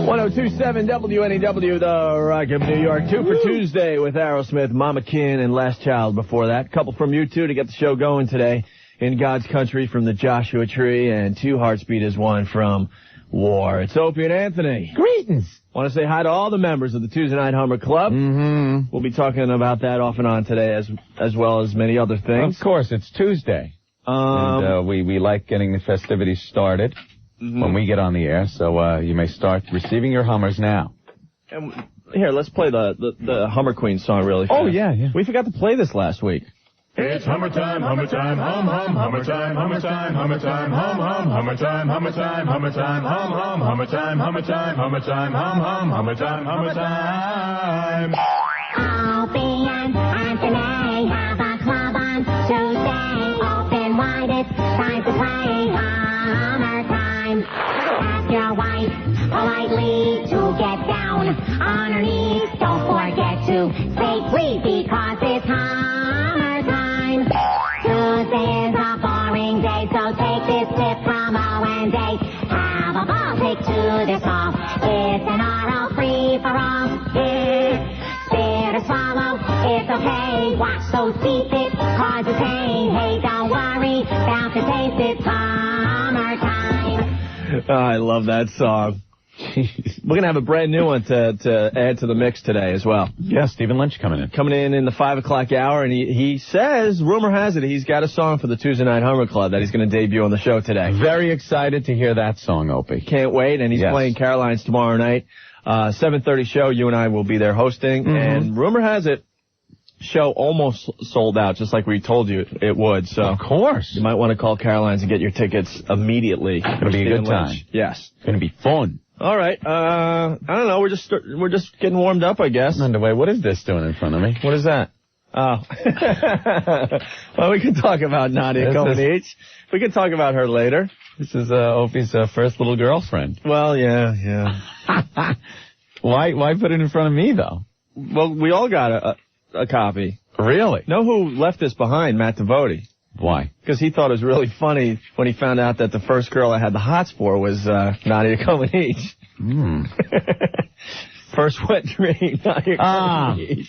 1027 WNEW, the Rock of New York. 2 for Tuesday with Aerosmith, Mama Kin, and Last Child before that. Couple from you two to get the show going today. In God's Country from the Joshua Tree, and Two Hearts Beat as One from War. It's Opie and Anthony. Greetings. Want to say hi to all the members of the Tuesday Night Hummer Club. Mm-hmm. We'll be talking about that off and on today, as well as many other things. Of course, it's Tuesday. And we like getting the festivities started when we get on the air, so you may start receiving your Hummers now. And here, let's play the Hummer Queen song really fast. Oh, yeah. We forgot to play this last week. It's Hummer time, hum, hum, Hummer time, Hummer time, hum, hum, Hummer time, Hummer time, Hummer time, hum, Hummer time, Hummer time, Hummer time, hum, Hummer time, Hummer time. Opie and Anthony have a club on Tuesday. Open wide, it's time to play Hummer time. Ask your wife politely to get down on her knees. Don't forget to say please because it's Hummer time. Tuesday is a boring day, so take this tip from O&A. Have a ball, take to this ball. It's an oral free-for-all. Spit or swallow, it's okay. Watch those teeth, it causes pain. Hey, don't worry about the taste, it's Hummer time. Oh, I love that song. We're going to have a brand new one to add to the mix today as well. Yeah, Stephen Lynch coming in the 5 o'clock hour, and he says, rumor has it, he's got a song for the Tuesday Night Hummer Club that he's going to debut on the show today. Very excited to hear that song, Opie. Can't wait, and he's playing Caroline's tomorrow night. 7:30 show, you and I will be there hosting, and rumor has it, show almost sold out, just like we told you it would. So of course. You might want to call Caroline's and get your tickets immediately. It's going to be a good time. Yes. It's going to be fun. All right. I don't know. We're just getting warmed up, I guess. Underway. What is this doing in front of me? What is that? Oh. Well, we can talk about Nadia Comaneci. We can talk about her later. This is Opie's first little girlfriend. Well, yeah. Why put it in front of me, though? Well, we all got a copy. Really? Know who left this behind? Matt Devoti. Why? Because he thought it was really funny when he found out that the first girl I had the hots for was Nadia Comaneci. First wet dream, Nadia Comaneci.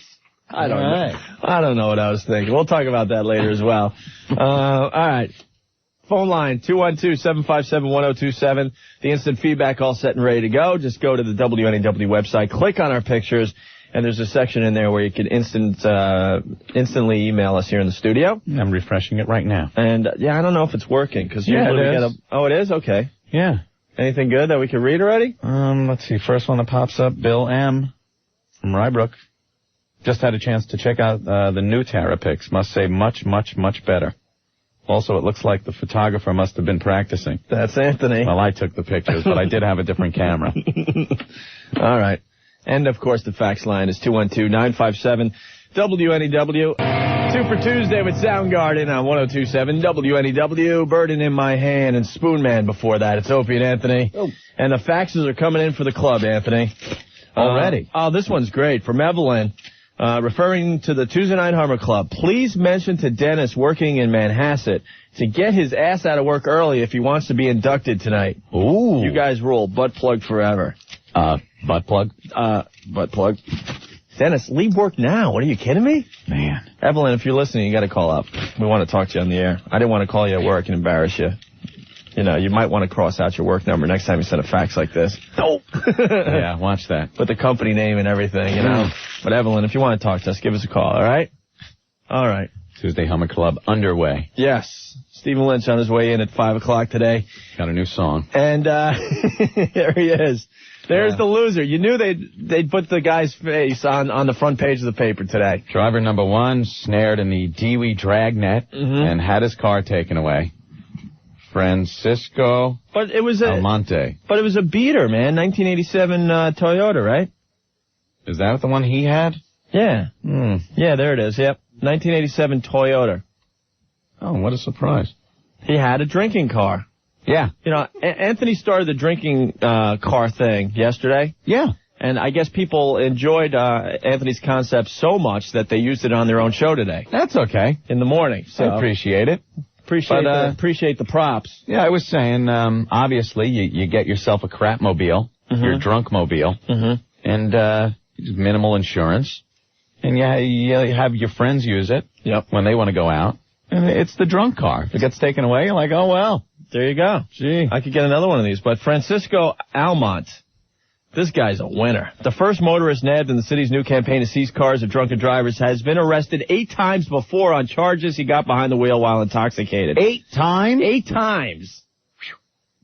I don't know. I don't know what I was thinking. We'll talk about that later as well. All right. Phone line, 212-757-1027. The instant feedback all set and ready to go. Just go to the WNEW website, click on our pictures, and there's a section in there where you can instantly email us here in the studio. I'm refreshing it right now. And, I don't know if it's working. Cause usually we get oh, it is? Okay. Yeah. Anything good that we can read already? Let's see. First one that pops up, Bill M. from Rybrook. Just had a chance to check out the new Tara pics. Must say much, much, much better. Also, it looks like the photographer must have been practicing. That's Anthony. Well, I took the pictures, but I did have a different camera. All right. And, of course, the fax line is 212-957-WNEW. 2 for Tuesday with Soundgarden on 1027 WNEW. Burden in my hand and Spoonman before that. It's Opie and Anthony. Oh. And the faxes are coming in for the club, Anthony. Already? This one's great. From Evelyn. Referring to the Tuesday Night Hummer Club, please mention to Dennis working in Manhasset to get his ass out of work early if he wants to be inducted tonight. Ooh. You guys rule. Butt plug forever. Butt plug? Butt plug. Dennis, leave work now. What, are you kidding me? Man. Evelyn, if you're listening, you got to call up. We want to talk to you on the air. I didn't want to call you at work and embarrass you. You know, you might want to cross out your work number next time you send a fax like this. Oh. Yeah, watch that. With the company name and everything, you know. But, Evelyn, if you want to talk to us, give us a call, all right? All right. Tuesday Hummer Club underway. Yes. Stephen Lynch on his way in at 5 o'clock today. Got a new song. And there he is. There's the loser. You knew they'd put the guy's face on the front page of the paper today. Driver number 1 snared in the Dewey dragnet and had his car taken away. Francisco Almonte. But it was a beater, man. 1987 Toyota, right? Is that the one he had? Yeah. Yeah, there it is. Yep. 1987 Toyota. Oh, what a surprise. He had a drinking car. Yeah. You know, Anthony started the drinking car thing yesterday. Yeah. And I guess people enjoyed Anthony's concept so much that they used it on their own show today. That's okay. In the morning. So I appreciate it. Appreciate the props. Yeah, I was saying, obviously, you get yourself a crapmobile. your drunk mobile, and minimal insurance, and you have your friends use it when they want to go out. And it's the drunk car. If it gets taken away, you're like, oh, well. There you go. Gee. I could get another one of these. But Francisco Almont, this guy's a winner. The first motorist nabbed in the city's new campaign to seize cars of drunken drivers has been arrested 8 times before on charges he got behind the wheel while intoxicated. 8 times? 8 times.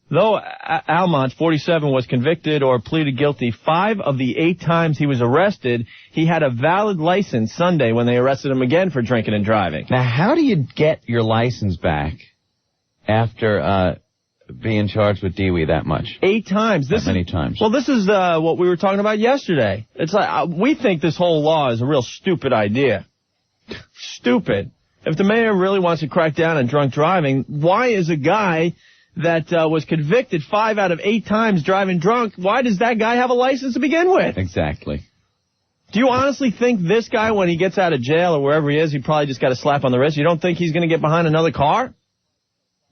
Though Almont, 47, was convicted or pleaded guilty 5 of the 8 times he was arrested, he had a valid license Sunday when they arrested him again for drinking and driving. Now, how do you get your license back after being charged with DWI that much? 8 times. That many times. Well, this is what we were talking about yesterday. It's like we think this whole law is a real stupid idea. Stupid. If the mayor really wants to crack down on drunk driving, why is a guy that was convicted 5 out of 8 times driving drunk, why does that guy have a license to begin with? Exactly. Do you honestly think this guy, when he gets out of jail or wherever he is, he probably just got a slap on the wrist? You don't think he's going to get behind another car?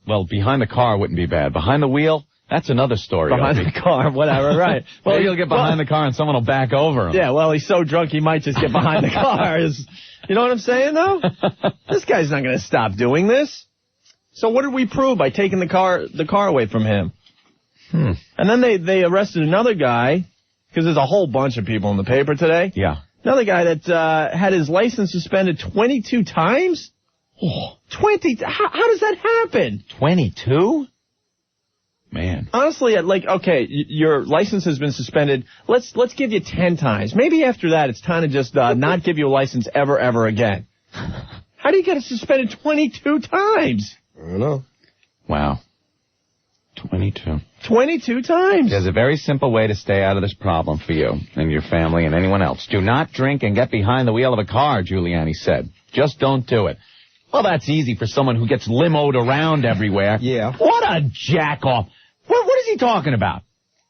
Well, behind the car wouldn't be bad. Behind the wheel, that's another story. Behind the car, whatever, right. Well, he'll get behind the car and someone will back over him. Yeah, well, he's so drunk he might just get behind the car. You know what I'm saying, though? This guy's not going to stop doing this. So what did we prove by taking the car away from him? And then they arrested another guy, because there's a whole bunch of people in the paper today. Yeah. Another guy that had his license suspended 22 times? Oh, 20. How does that happen? 22? Man. Honestly, okay, your license has been suspended. Let's give you 10 times. Maybe after that, it's time to just not give you a license ever again. How do you get suspended 22 times? I don't know. Wow. 22. 22 times. There's a very simple way to stay out of this problem for you and your family and anyone else. Do not drink and get behind the wheel of a car, Giuliani said. Just don't do it. Well, that's easy for someone who gets limoed around everywhere. Yeah. What a jack-off. What is he talking about?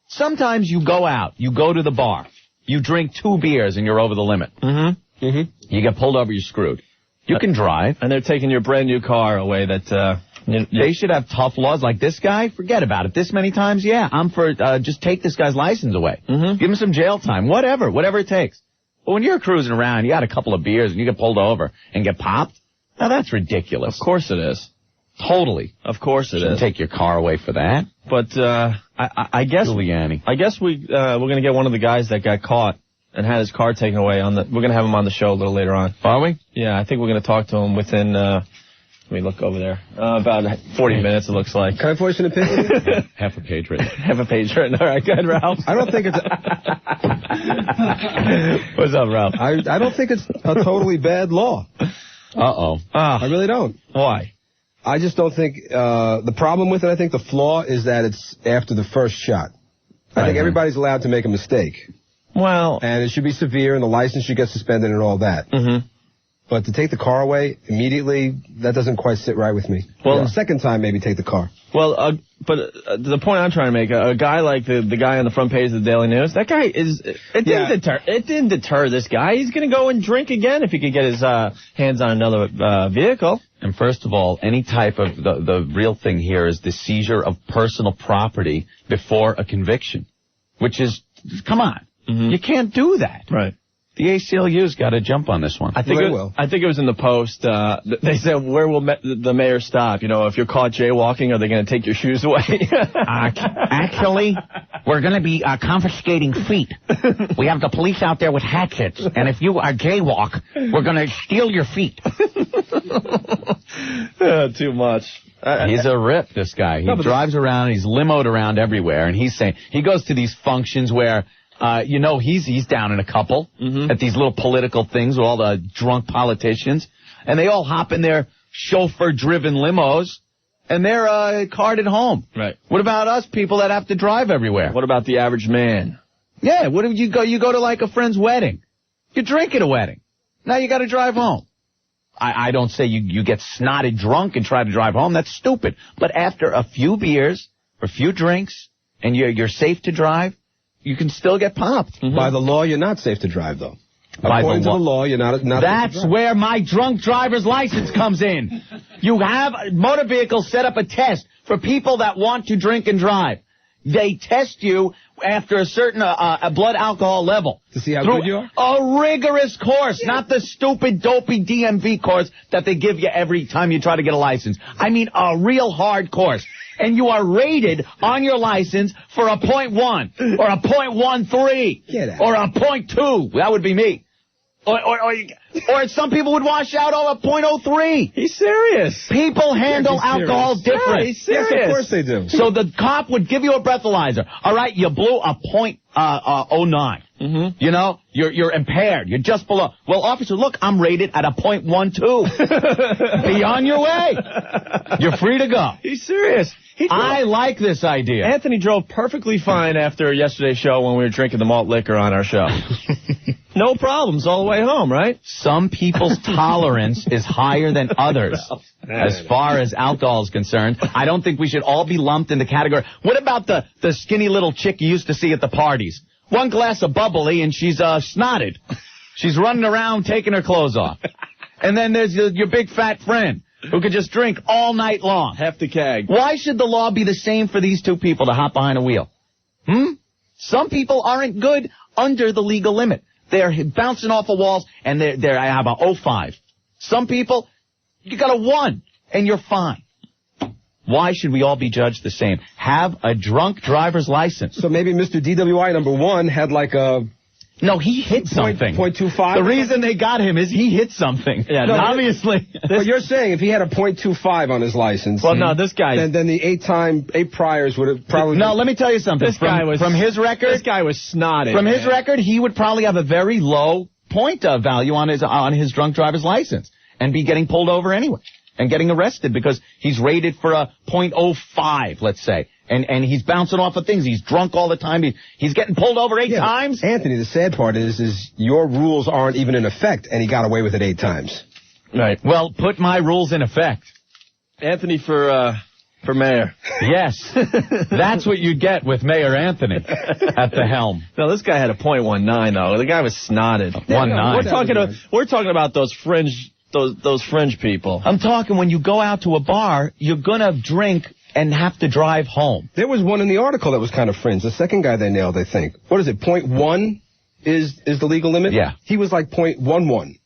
Sometimes you go out, you go to the bar, you drink 2 beers and you're over the limit. You get pulled over, you're screwed. You can drive. And they're taking your brand new car away that, they should have tough laws like this guy. Forget about it. This many times, yeah, I'm for, just take this guy's license away. Give him some jail time. Whatever it takes. But when you're cruising around, you got a couple of beers and you get pulled over and get popped, now that's ridiculous. Of course it is. Totally. Of course it is. Take your car away for that. But, I guess, Giuliani. I guess we're going to get one of the guys that got caught and had his car taken away we're going to have him on the show a little later on. Are we? Yeah, I think we're going to talk to him within, let me look over there, about 40 minutes it looks like. Can I voice an opinion? Half a page written. Half a page written. All right, go ahead, Ralph. I don't think it's What's up, Ralph? I don't think it's a totally bad law. Uh-oh. I really don't. Why? I just don't think, the problem with it, I think the flaw is that it's after the first shot. I think everybody's allowed to make a mistake. Well. And it should be severe, and the license should get suspended and all that. But to take the car away immediately, that doesn't quite sit right with me. Well, the second time, maybe take the car. Well, but the point I'm trying to make, a guy like the guy on the front page of the Daily News, that guy it didn't deter this guy. He's going to go and drink again if he could get his hands on another vehicle. And first of all, any type of, the real thing here is the seizure of personal property before a conviction, which is, come on. You can't do that. Right. The ACLU's got to jump on this one. I think it was in the Post. They said, where will the mayor stop? You know, if you're caught jaywalking, are they going to take your shoes away? Actually, we're going to be confiscating feet. We have the police out there with hatchets, and if you jaywalk, we're going to steal your feet. Too much. He's a rip, this guy. He drives around, he's limoed around everywhere, and he's saying, he goes to these functions where, he's down in a couple at these little political things with all the drunk politicians, and they all hop in their chauffeur-driven limos, and they're carted home. Right. What about us people that have to drive everywhere? What about the average man? Yeah, what if you go to like a friend's wedding? You drink at a wedding. Now you got to drive home. I don't say you get snotted drunk and try to drive home. That's stupid. But after a few beers or a few drinks and you're safe to drive, you can still get popped. By the law, you're not safe to drive, though. By According to the law, you're not That's safe to drive. where my drunk driver's license comes in. You have motor vehicles set up a test for people that want to drink and drive. They test you after a certain blood alcohol level. To see how good you are? A rigorous course, not the stupid, dopey DMV course that they give you every time you try to get a license. I mean a real hard course. And you are rated on your license for a 0.1 or a 0.13 or a 0.2. That would be me. Or some people would wash out over 0.03. He's serious. People handle alcohol different. Yeah, he's serious. Yes, of course they do. So the cop would give you a breathalyzer. All right, you blew a 0.09. Mm-hmm. You know, you're impaired. You're just below. Well, officer, look, I'm rated at a 0.12. Be on your way. You're free to go. He's serious. I like this idea. Anthony drove perfectly fine after yesterday's show when we were drinking the malt liquor on our show. No problems all the way home, right? Some people's tolerance is higher than others as far as alcohol is concerned. I don't think we should all be lumped in the category. What about the skinny little chick you used to see at the parties? One glass of bubbly and she's snotted. She's running around taking her clothes off. And then there's your big fat friend who could just drink all night long. Half the keg. Why should the law be the same for these two people to hop behind a wheel? Some people aren't good under the legal limit. They're bouncing off of walls, and I have a 0.5. Some people, you got a 1, and you're fine. Why should we all be judged the same? Have a drunk driver's license. So maybe Mr. DWI number 1 had like a... No, he hit something. 0.25? The reason they got him is he hit something. Yeah, no, obviously. But you're saying if he had a 0.25 on his license... Well, no, this guy... Then the 8 priors would have probably... No, let me tell you something. From his record... This guy was snotted. From his record, he would probably have a very low point value on his drunk driver's license and be getting pulled over anyway and getting arrested because he's rated for a 0.05, let's say. And he's bouncing off of things. He's drunk all the time. He's getting pulled over 8 times. Anthony, the sad part is your rules aren't even in effect, and he got away with it 8 times. Right. Well, put my rules in effect. Anthony for mayor. Yes. That's what you get with Mayor Anthony at the helm. No, this guy had a 0.19, though. The guy was snotted. 0.19. We're talking about those fringe people. I'm talking when you go out to a bar, you're going to drink and have to drive home. There was one in the article that was kind of fringe. The second guy they nailed, I think. What is it, 0.1 is the legal limit? Yeah. He was like 0.11.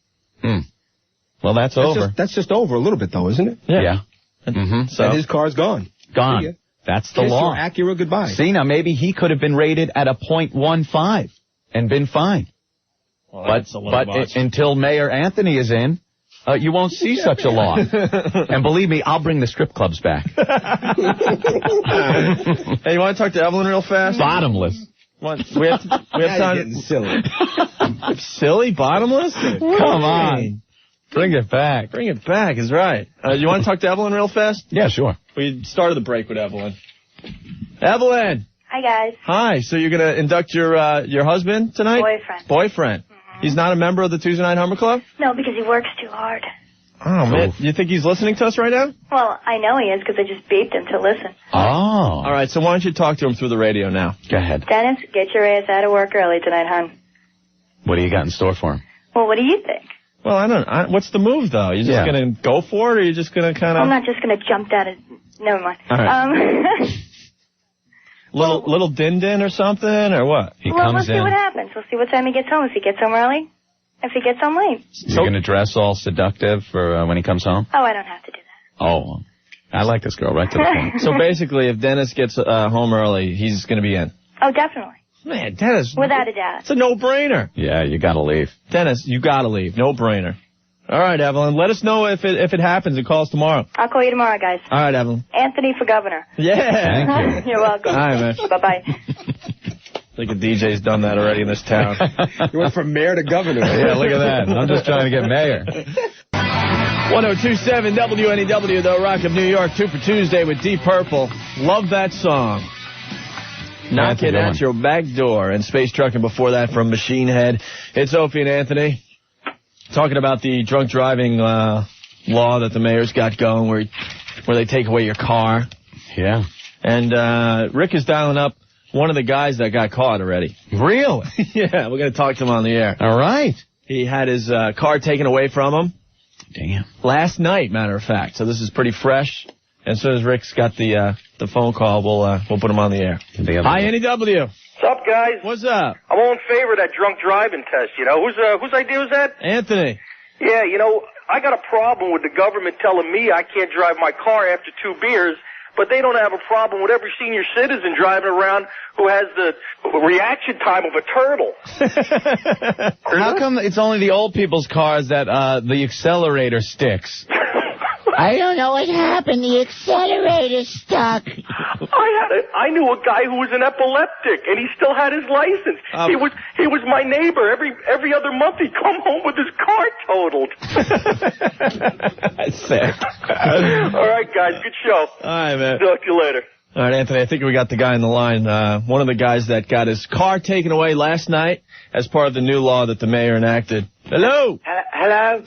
Well, that's over. That's just over a little bit, though, isn't it? Yeah. Mm-hmm. So and his car's gone. Gone. That's the law. Acura, goodbye. See, now maybe he could have been rated at a 0.15 and been fine. Well, but until Mayor Anthony is in, you won't see such a law. And believe me, I'll bring the strip clubs back. Hey, you want to talk to Evelyn real fast? Bottomless. We have time. Getting silly. Silly? Bottomless? Come on. Bring it back. Bring it back is right. You want to talk to Evelyn real fast? Yeah, sure. We started the break with Evelyn. Evelyn. Hi, guys. Hi. So you're going to induct your husband tonight? Boyfriend. Mm-hmm. He's not a member of the Tuesday Night Humber Club? No, because he works too hard. Oh, man. You think he's listening to us right now? Well, I know he is because I just beeped him to listen. Oh. All right, so why don't you talk to him through the radio now? Go ahead. Dennis, get your ass out of work early tonight, hon. What do you got in store for him? Well, what do you think? Well, I don't. What's the move, though? You just going to go for it, or are you just going to kind of... I'm not just going to jump down and... Never mind. All right. Little din-din or something, or what? We'll see what happens. We'll see what time he gets home. If he gets home early, if he gets home late. You're going to dress all seductive for when he comes home? Oh, I don't have to do that. Oh, I like this girl right to the point. So basically, if Dennis gets home early, he's going to be in. Oh, definitely. Man, Dennis. Without a doubt. It's a no-brainer. Yeah, you got to leave. Dennis, you got to leave. No-brainer. All right, Evelyn. Let us know if it happens and call us tomorrow. I'll call you tomorrow, guys. All right, Evelyn. Anthony for governor. Yeah. Thank you. You're welcome. All right, man. Bye-bye. I think a DJ's done that already in this town. You went from mayor to governor. Yeah, look at that. I'm just trying to get mayor. 1027 WNEW, The Rock of New York, 2 for Tuesday with Deep Purple. Love that song. Knocking at your back door. And Space Trucking before that from Machine Head. It's Opie and Anthony talking about the drunk driving law that the mayor's got going where they take away your car. Yeah. And Rick is dialing up one of the guys that got caught already. Really? Yeah, we're going to talk to him on the air. All right. He had his car taken away from him. Damn. Last night, matter of fact. So this is pretty fresh. As soon as Rick's got the the phone call, we'll put him on the air. Hi, NEW. What's up, guys? What's up? I'm all in favor of that drunk driving test, you know. Whose idea was that? Anthony. Yeah, you know, I got a problem with the government telling me I can't drive my car after 2 beers, but they don't have a problem with every senior citizen driving around who has the reaction time of a turtle. How come it's only the old people's cars that the accelerator sticks? I don't know what happened. The accelerator stuck. I knew a guy who was an epileptic, and he still had his license. He was my neighbor. Every other month he'd come home with his car totaled. That's fair. All right, guys. Good show. All right, man. Talk to you later. All right, Anthony, I think we got the guy on the line. One of the guys that got his car taken away last night as part of the new law that the mayor enacted. Hello? Hello?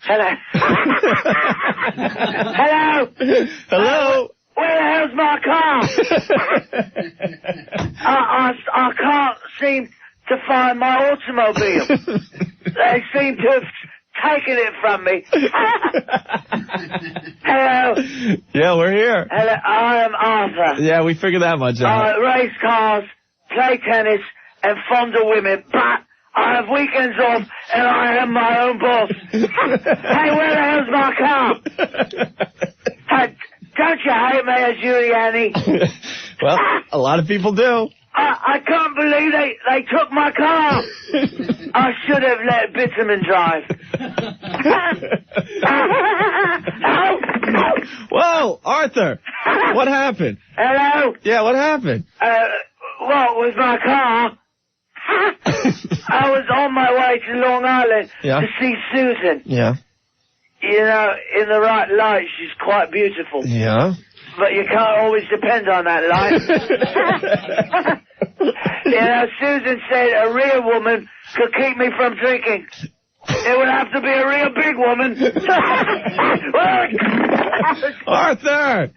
Hello? Hello? Hello? Where the hell's my car? I can't seem to find my automobile. They seem to have taken it from me. Hello? Yeah, we're here. Hello, I am Arthur. Yeah, we figured that much out. I race cars, play tennis, and fondle women, but I have weekends off, and I am my own boss. Hey, where the hell's my car? Hey, don't you hate me, Giuliani? Well, a lot of people do. I can't believe they took my car. I should have let Bitumen drive. Whoa, Arthur, what happened? Hello? Yeah, what happened? What was my car? I was on my way to Long Island to see Susan. Yeah. You know, in the right light, she's quite beautiful. Yeah. But you can't always depend on that light. You know, Susan said a real woman could keep me from drinking. It would have to be a real big woman. Arthur!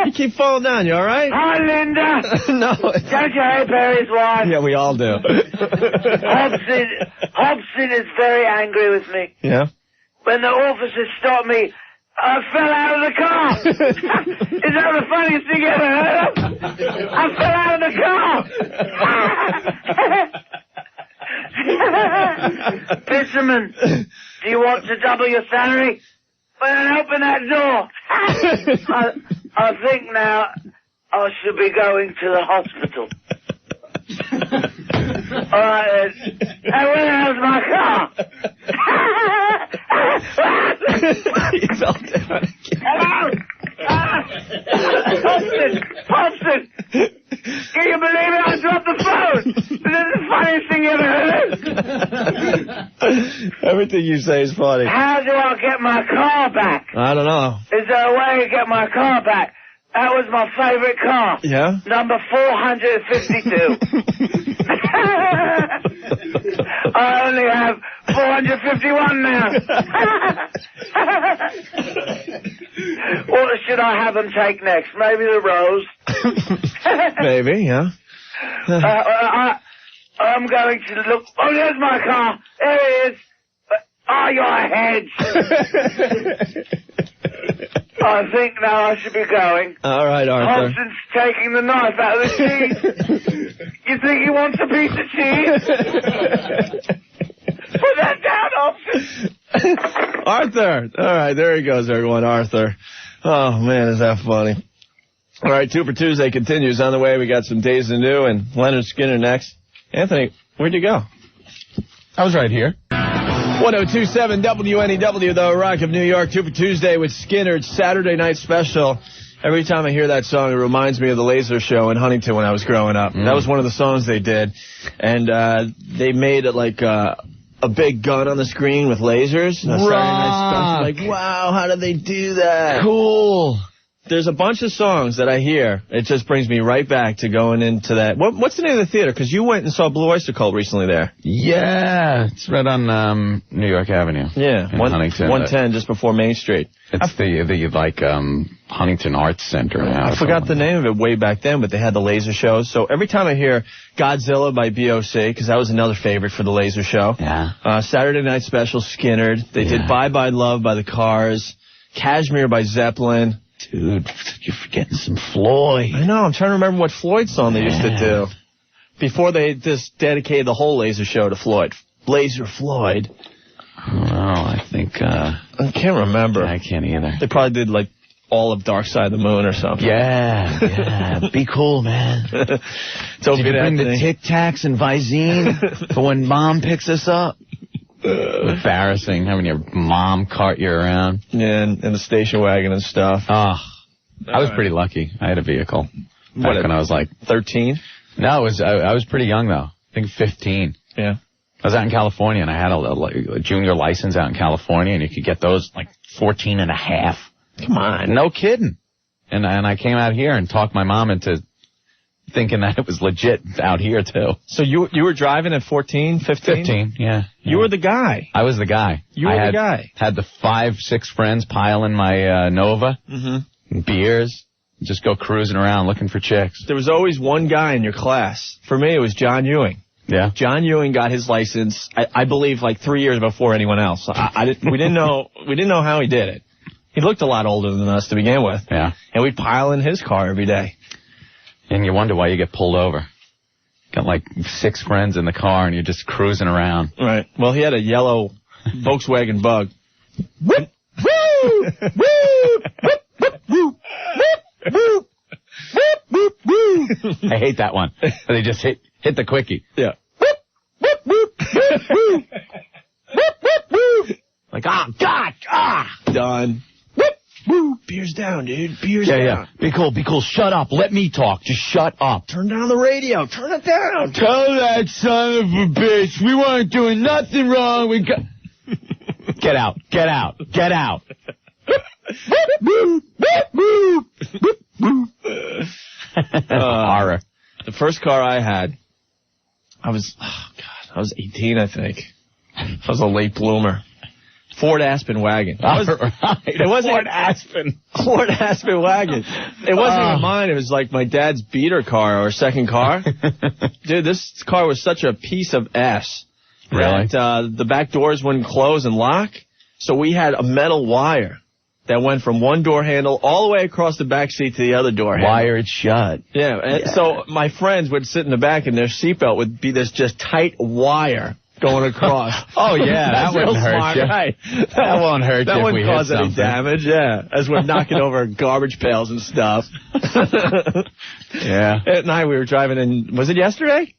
You keep falling down, you all right? Hi, Linda. No. Don't you hate Barry's wife? Yeah, we all do. Hobson is very angry with me. Yeah? When the officer stopped me, I fell out of the car. Is that the funniest thing you ever heard of? I fell out of the car. Bitumen, do you want to double your salary? Well, then open that door. I think now I should be going to the hospital. All right, then. Hey, where the hell's my car? He fell down. Hello? Hobson! Can you believe it? I dropped the phone. This is the funniest thing you ever heard. Everything you say is funny. How do I get my car back? I don't know. Is there a way to get my car back? That was my favorite car. Yeah? Number 452. I only have 451 now. What should I have them take next? Maybe the rose? Maybe, yeah. I'm going to look. Oh, there's my car. There it is. Your heads. I think now I should be going. All right, Arthur. Hobson's taking the knife out of the cheese. You think he wants a piece of cheese? Put that down, Hobson. Arthur. All right, there he goes, everyone. Arthur. Oh, man, is that funny. All right, 2 for Tuesday continues. On the way, we got some Days Anew and Leonard Skinner next. Anthony, where'd you go? I was right here. 1027 WNEW, the Rock of New York, 2 for Tuesday with Skinner's Saturday night special. Every time I hear that song, it reminds me of the Laser Show in Huntington when I was growing up. That was one of the songs they did. And they made it like a big gun on the screen with lasers. Saturday night special. Like, wow, how did they do that? Cool. There's a bunch of songs that I hear. It just brings me right back to going into that. What's the name of the theater? Because you went and saw Blue Oyster Cult recently there. Yeah, it's right on New York Avenue. Yeah, Huntington. 110, just before Main Street. It's the Huntington Arts Center now. I forgot the name of it way back then, but they had the laser shows. So every time I hear Godzilla by B.O.C., because that was another favorite for the laser show. Yeah. Saturday Night Special, Skinner. They did Bye Bye Love by the Cars. Cashmere by Zeppelin. Dude, you're forgetting some Floyd. I know. I'm trying to remember what Floyd song they used to do. Before they just dedicated the whole Laser show to Floyd. Laser Floyd. Oh, I think... I can't remember. I can't either. They probably did, like, all of Dark Side of the Moon or something. Yeah. Be cool, man. Did you bring the Tic Tacs and Visine for when Mom picks us up? Embarrassing having your mom cart you around. Yeah, and the station wagon and stuff. Oh, I was pretty lucky. I had a vehicle back when I was like 13. No, I was pretty young though. I think 15. Yeah. I was out in California and I had a junior license out in California, and you could get those like 14 and a half. Come on, no kidding. And I came out here and talked my mom into thinking that it was legit out here too. So you were driving at 14, 15? 15, yeah. You were the guy. I was the guy. You were the guy. Had the 5-6 friends pile in my Nova, beers, just go cruising around looking for chicks. There was always one guy in your class. For me, it was John Ewing. Yeah. John Ewing got his license, I believe, like 3 years before anyone else. We didn't know how he did it. He looked a lot older than us to begin with. Yeah. And we'd pile in his car every day. And you wonder why you get pulled over. Got like 6 friends in the car and you're just cruising around. Right. Well, he had a yellow Volkswagen Bug. Whoop! Woo! Woo! Woo! Woo! Woo! I hate that one. They just hit the quickie. Yeah. Like, God, Done. Woo! Beer's down, dude. Beer's down. Yeah. Be cool. Shut up. Let me talk. Just shut up. Turn down the radio. Turn it down. Tell that son of a bitch we weren't doing nothing wrong. We got... Get out. Horror. The first car I had, I was 18, I think. I was a late bloomer. Ford Aspen wagon. It wasn't Ford Aspen wagon. It wasn't even mine. It was like my dad's beater car or second car. Dude, this car was such a piece of ass. Really? That, the back doors wouldn't close and lock. So we had a metal wire that went from one door handle all the way across the back seat to the other door handle. Wired shut. Yeah. And so my friends would sit in the back and their seatbelt would be this just tight wire going across. Oh, yeah, that wouldn't hurt you. Right. That won't hurt you. That wouldn't cause any something. damage, yeah. As we're knocking over garbage pails and stuff. Yeah. At night we were driving in, was it yesterday?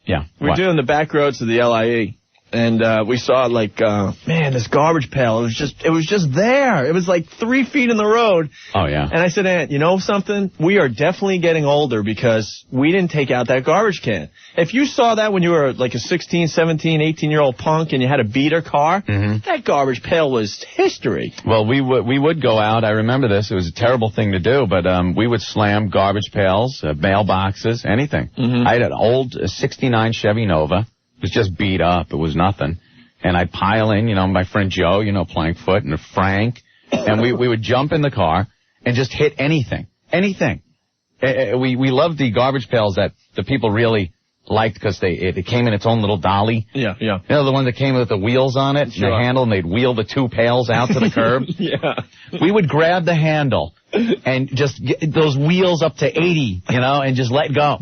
Yeah. We were doing the back roads to the LIE. And we saw like, man, this garbage pail. It was just there. It was like 3 feet in the road. Oh, yeah. And I said, Aunt, you know something? We are definitely getting older because we didn't take out that garbage can. If you saw that when you were like a 16, 17, 18-year-old punk and you had a beater car, that garbage pail was history. Well, we would go out. I remember this. It was a terrible thing to do, but we would slam garbage pails, mailboxes, anything. I had an old 69 Chevy Nova. It was just beat up. It was nothing. And I'd pile in, my friend Joe, Plankfoot, and Frank. And we would jump in the car and just hit anything. Anything. We loved the garbage pails that the people really liked because it came in its own little dolly. Yeah. The one that came with the wheels on it, Sure. and the handle, and they'd wheel the 2 pails out to the curb. Yeah. We would grab the handle and just get those wheels up to 80, and just let go.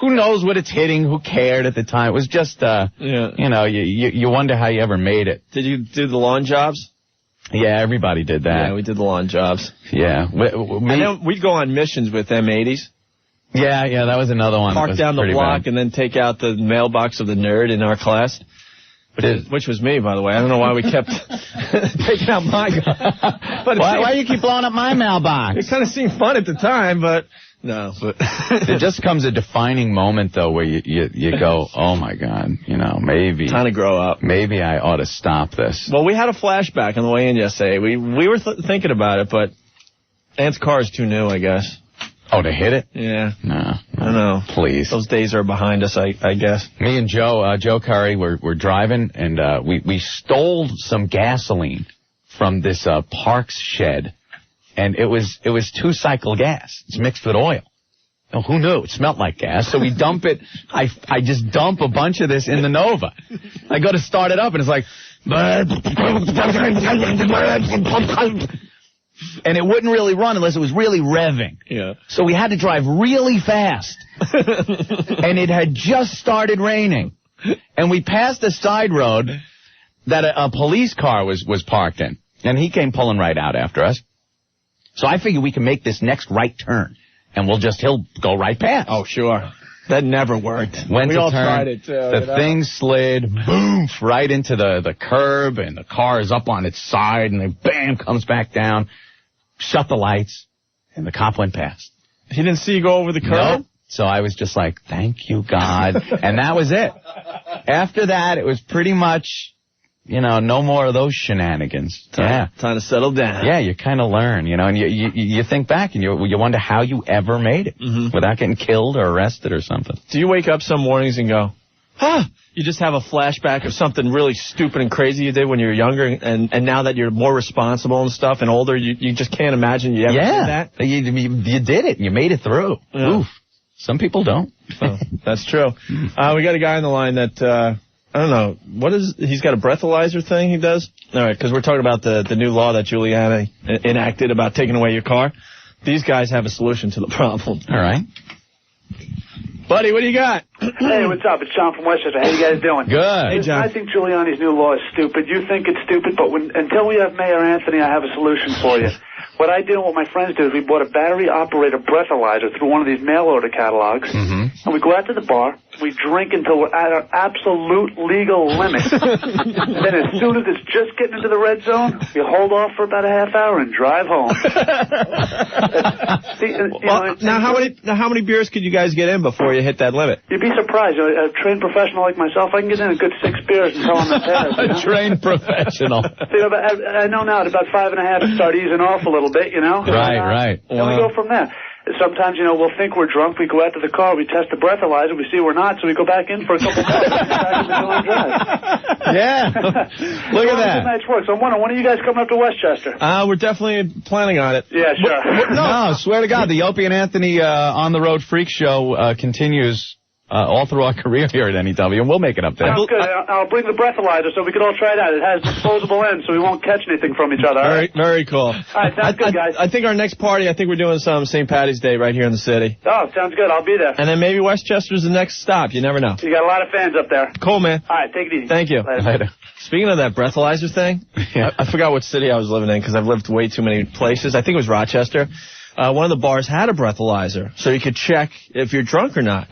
Who knows what it's hitting? Who cared at the time? It was just, you wonder how you ever made it. Did you do the lawn jobs? Yeah, everybody did that. Yeah, we did the lawn jobs. Yeah. And then we'd go on missions with M80s. Yeah, that was another one. Park down the block and then take out the mailbox of the nerd in our class. Which was me, by the way. I don't know why we kept taking out my guy. But why do you keep blowing up my mailbox? It kind of seemed fun at the time, but... No, but there just comes a defining moment though where you go, oh my God, maybe time to grow up. Maybe I ought to stop this. Well, we had a flashback on the way in yesterday. We were thinking about it, but Aunt's car is too new, I guess. Oh, to hit it? Yeah. No. I know. Please. Those days are behind us, I guess. Me and Joe Curry were driving, and we stole some gasoline from this Parks shed. And it was 2-cycle gas. It's mixed with oil. Oh, who knew? It smelled like gas. So we dump it. I just dump a bunch of this in the Nova. I go to start it up, and it's like... And it wouldn't really run unless it was really revving. Yeah. So we had to drive really fast. And it had just started raining. And we passed a side road that a police car was parked in. And he came pulling right out after us. So I figured we can make this next right turn. And he'll go right past. Oh, sure. That never worked. We all tried it, too. The thing slid, boom, right into the curb, and the car is up on its side, and then bam, comes back down, shut the lights, and the cop went past. He didn't see you go over the curb? Nope. So I was just like, thank you, God. And that was it. After that, it was pretty much, no more of those shenanigans. Time to settle down. Yeah, you kind of learn, and you think back and you wonder how you ever made it without getting killed or arrested or something. Do you wake up some mornings and go, you just have a flashback of something really stupid and crazy you did when you were younger, and now that you're more responsible and stuff and older, you just can't imagine you ever did that? You did it. You made it through. Yeah. Oof. Some people don't. Oh, that's true. We got a guy on the line that... I don't know. He's got a breathalyzer thing he does? All right, because we're talking about the new law that Giuliani enacted about taking away your car. These guys have a solution to the problem. All right. Buddy, what do you got? Hey, what's up? It's John from Westchester. How you guys doing? Good. Hey, John. I think Giuliani's new law is stupid. You think it's stupid, but until we have Mayor Anthony, I have a solution for you. What I do and what my friends do is we bought a battery-operated breathalyzer through one of these mail-order catalogs, and we go out to the bar, we drink until we're at our absolute legal limit. Then as soon as it's just getting into the red zone, we hold off for about a half hour and drive home. Now, how many beers could you guys get in before you hit that limit? You'd be surprised. A trained professional like myself, I can get in a good 6 beers until I'm impaired. A trained professional. I know now at about 5.5 to start easing off a little bit, Right. And we go from there. Sometimes, we'll think we're drunk. We go out to the car. We test the breathalyzer. We see we're not, so we go back in for a couple more. Yeah. Look at that. Nice work. So I'm wondering, when are you guys coming up to Westchester? We're definitely planning on it. Yeah, sure. No, swear to God, the Opie and Anthony On the Road Freak Show continues all through our career here at NEW, and we'll make it up there. Sounds good. I'll bring the breathalyzer so we can all try it out. It has disposable ends, so we won't catch anything from each other. Very cool. All right, sounds good, guys. I think our next party, we're doing some St. Patty's Day right here in the city. Oh, sounds good. I'll be there. And then maybe Westchester's the next stop. You never know. You got a lot of fans up there. Cool, man. All right, take it easy. Thank you. Later. Speaking of that breathalyzer thing, I forgot what city I was living in because I've lived way too many places. I think it was Rochester. One of the bars had a breathalyzer, so you could check if you're drunk or not.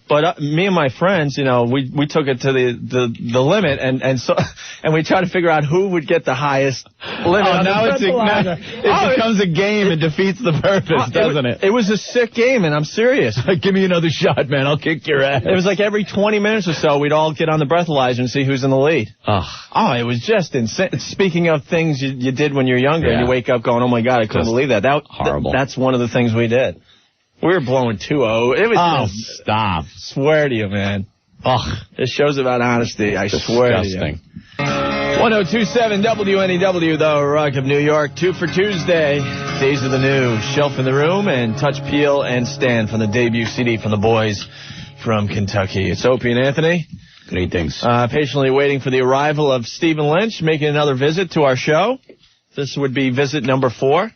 But me and my friends, we took it to the limit, and we tried to figure out who would get the highest limit. Oh, now it becomes a game and defeats the purpose, doesn't it? It was a sick game, and I'm serious. Give me another shot, man. I'll kick your ass. It was like every 20 minutes or so, we'd all get on the breathalyzer and see who's in the lead. Oh, it was just insane. Speaking of things you did when you're younger, and you wake up going, oh my God, I couldn't believe that. Horrible. That's one of the things we did. We were blowing 2-0. It was stop. Swear to you, man. This show's about honesty. I swear to you. 1027 WNEW, the Rock of New York. 2 for Tuesday. Days of the New. Shelf in the Room and Touch, Peel, and Stand from the debut CD from the boys from Kentucky. It's Opie and Anthony. Greetings. Patiently waiting for the arrival of Stephen Lynch, making another visit to our show. This would be visit number 4.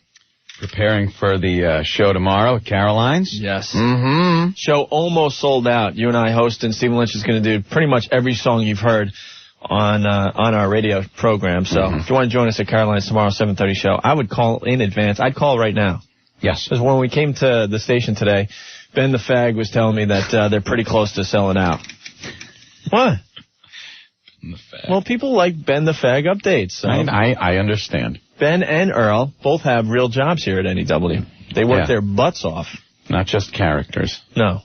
Preparing for the show tomorrow at Caroline's. Yes. Show almost sold out. You and I host, and Stephen Lynch is going to do pretty much every song you've heard on our radio program. So if you want to join us at Caroline's tomorrow, 7:30 show, I would call in advance. I'd call right now. Yes. Because when we came to the station today, Ben the Fag was telling me that they're pretty close to selling out. What? Well, people like Ben the Fag updates. So. I understand. Ben and Earl both have real jobs here at NEW. They work their butts off. Not just characters. No.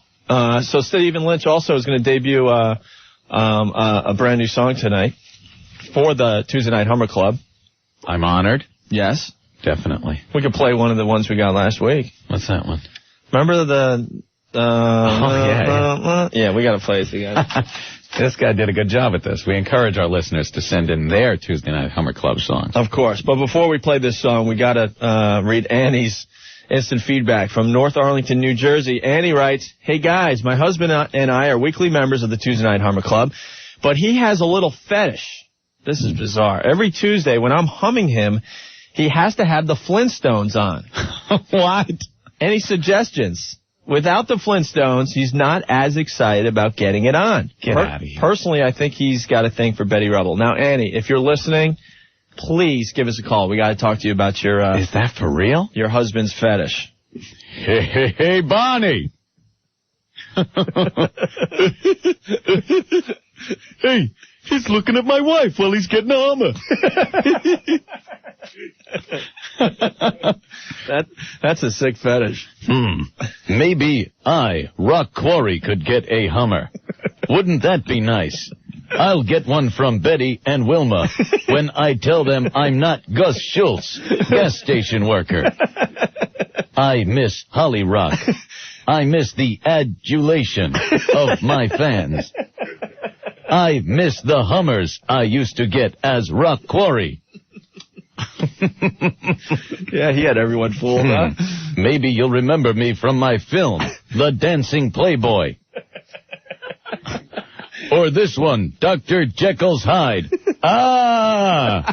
So Stephen Lynch also is going to debut a brand new song tonight for the Tuesday Night Hummer Club. I'm honored. Yes. Definitely. We could play one of the ones we got last week. What's that one? Remember the... yeah, we got to play it together. This guy did a good job at this. We encourage our listeners to send in their Tuesday Night Hummer Club songs. Of course. But before we play this song, we got to read Annie's instant feedback from North Arlington, New Jersey. Annie writes, hey, guys, my husband and I are weekly members of the Tuesday Night Hummer Club, but he has a little fetish. This is bizarre. Every Tuesday when I'm humming him, He has to have the Flintstones on. What? Any suggestions? Without the Flintstones, he's not as excited about getting it on. Get out of here. Personally, I think he's got a thing for Betty Rubble. Now, Annie, if you're listening, please give us a call. We got to talk to you about your... Is that for real? Your husband's fetish. Hey, Bonnie. Hey, he's looking at my wife while he's getting a Hummer. That's a sick fetish. Maybe I, Rock Quarry, could get a Hummer. Wouldn't that be nice? I'll get one from Betty and Wilma when I tell them I'm not Gus Schultz, gas station worker. I miss Holly Rock. I miss the adulation of my fans. I miss the Hummers I used to get as Rock Quarry. Yeah, he had everyone fooled, huh? Maybe you'll remember me from my film, The Dancing Playboy. Or this one, Dr. Jekyll's Hyde. Ah!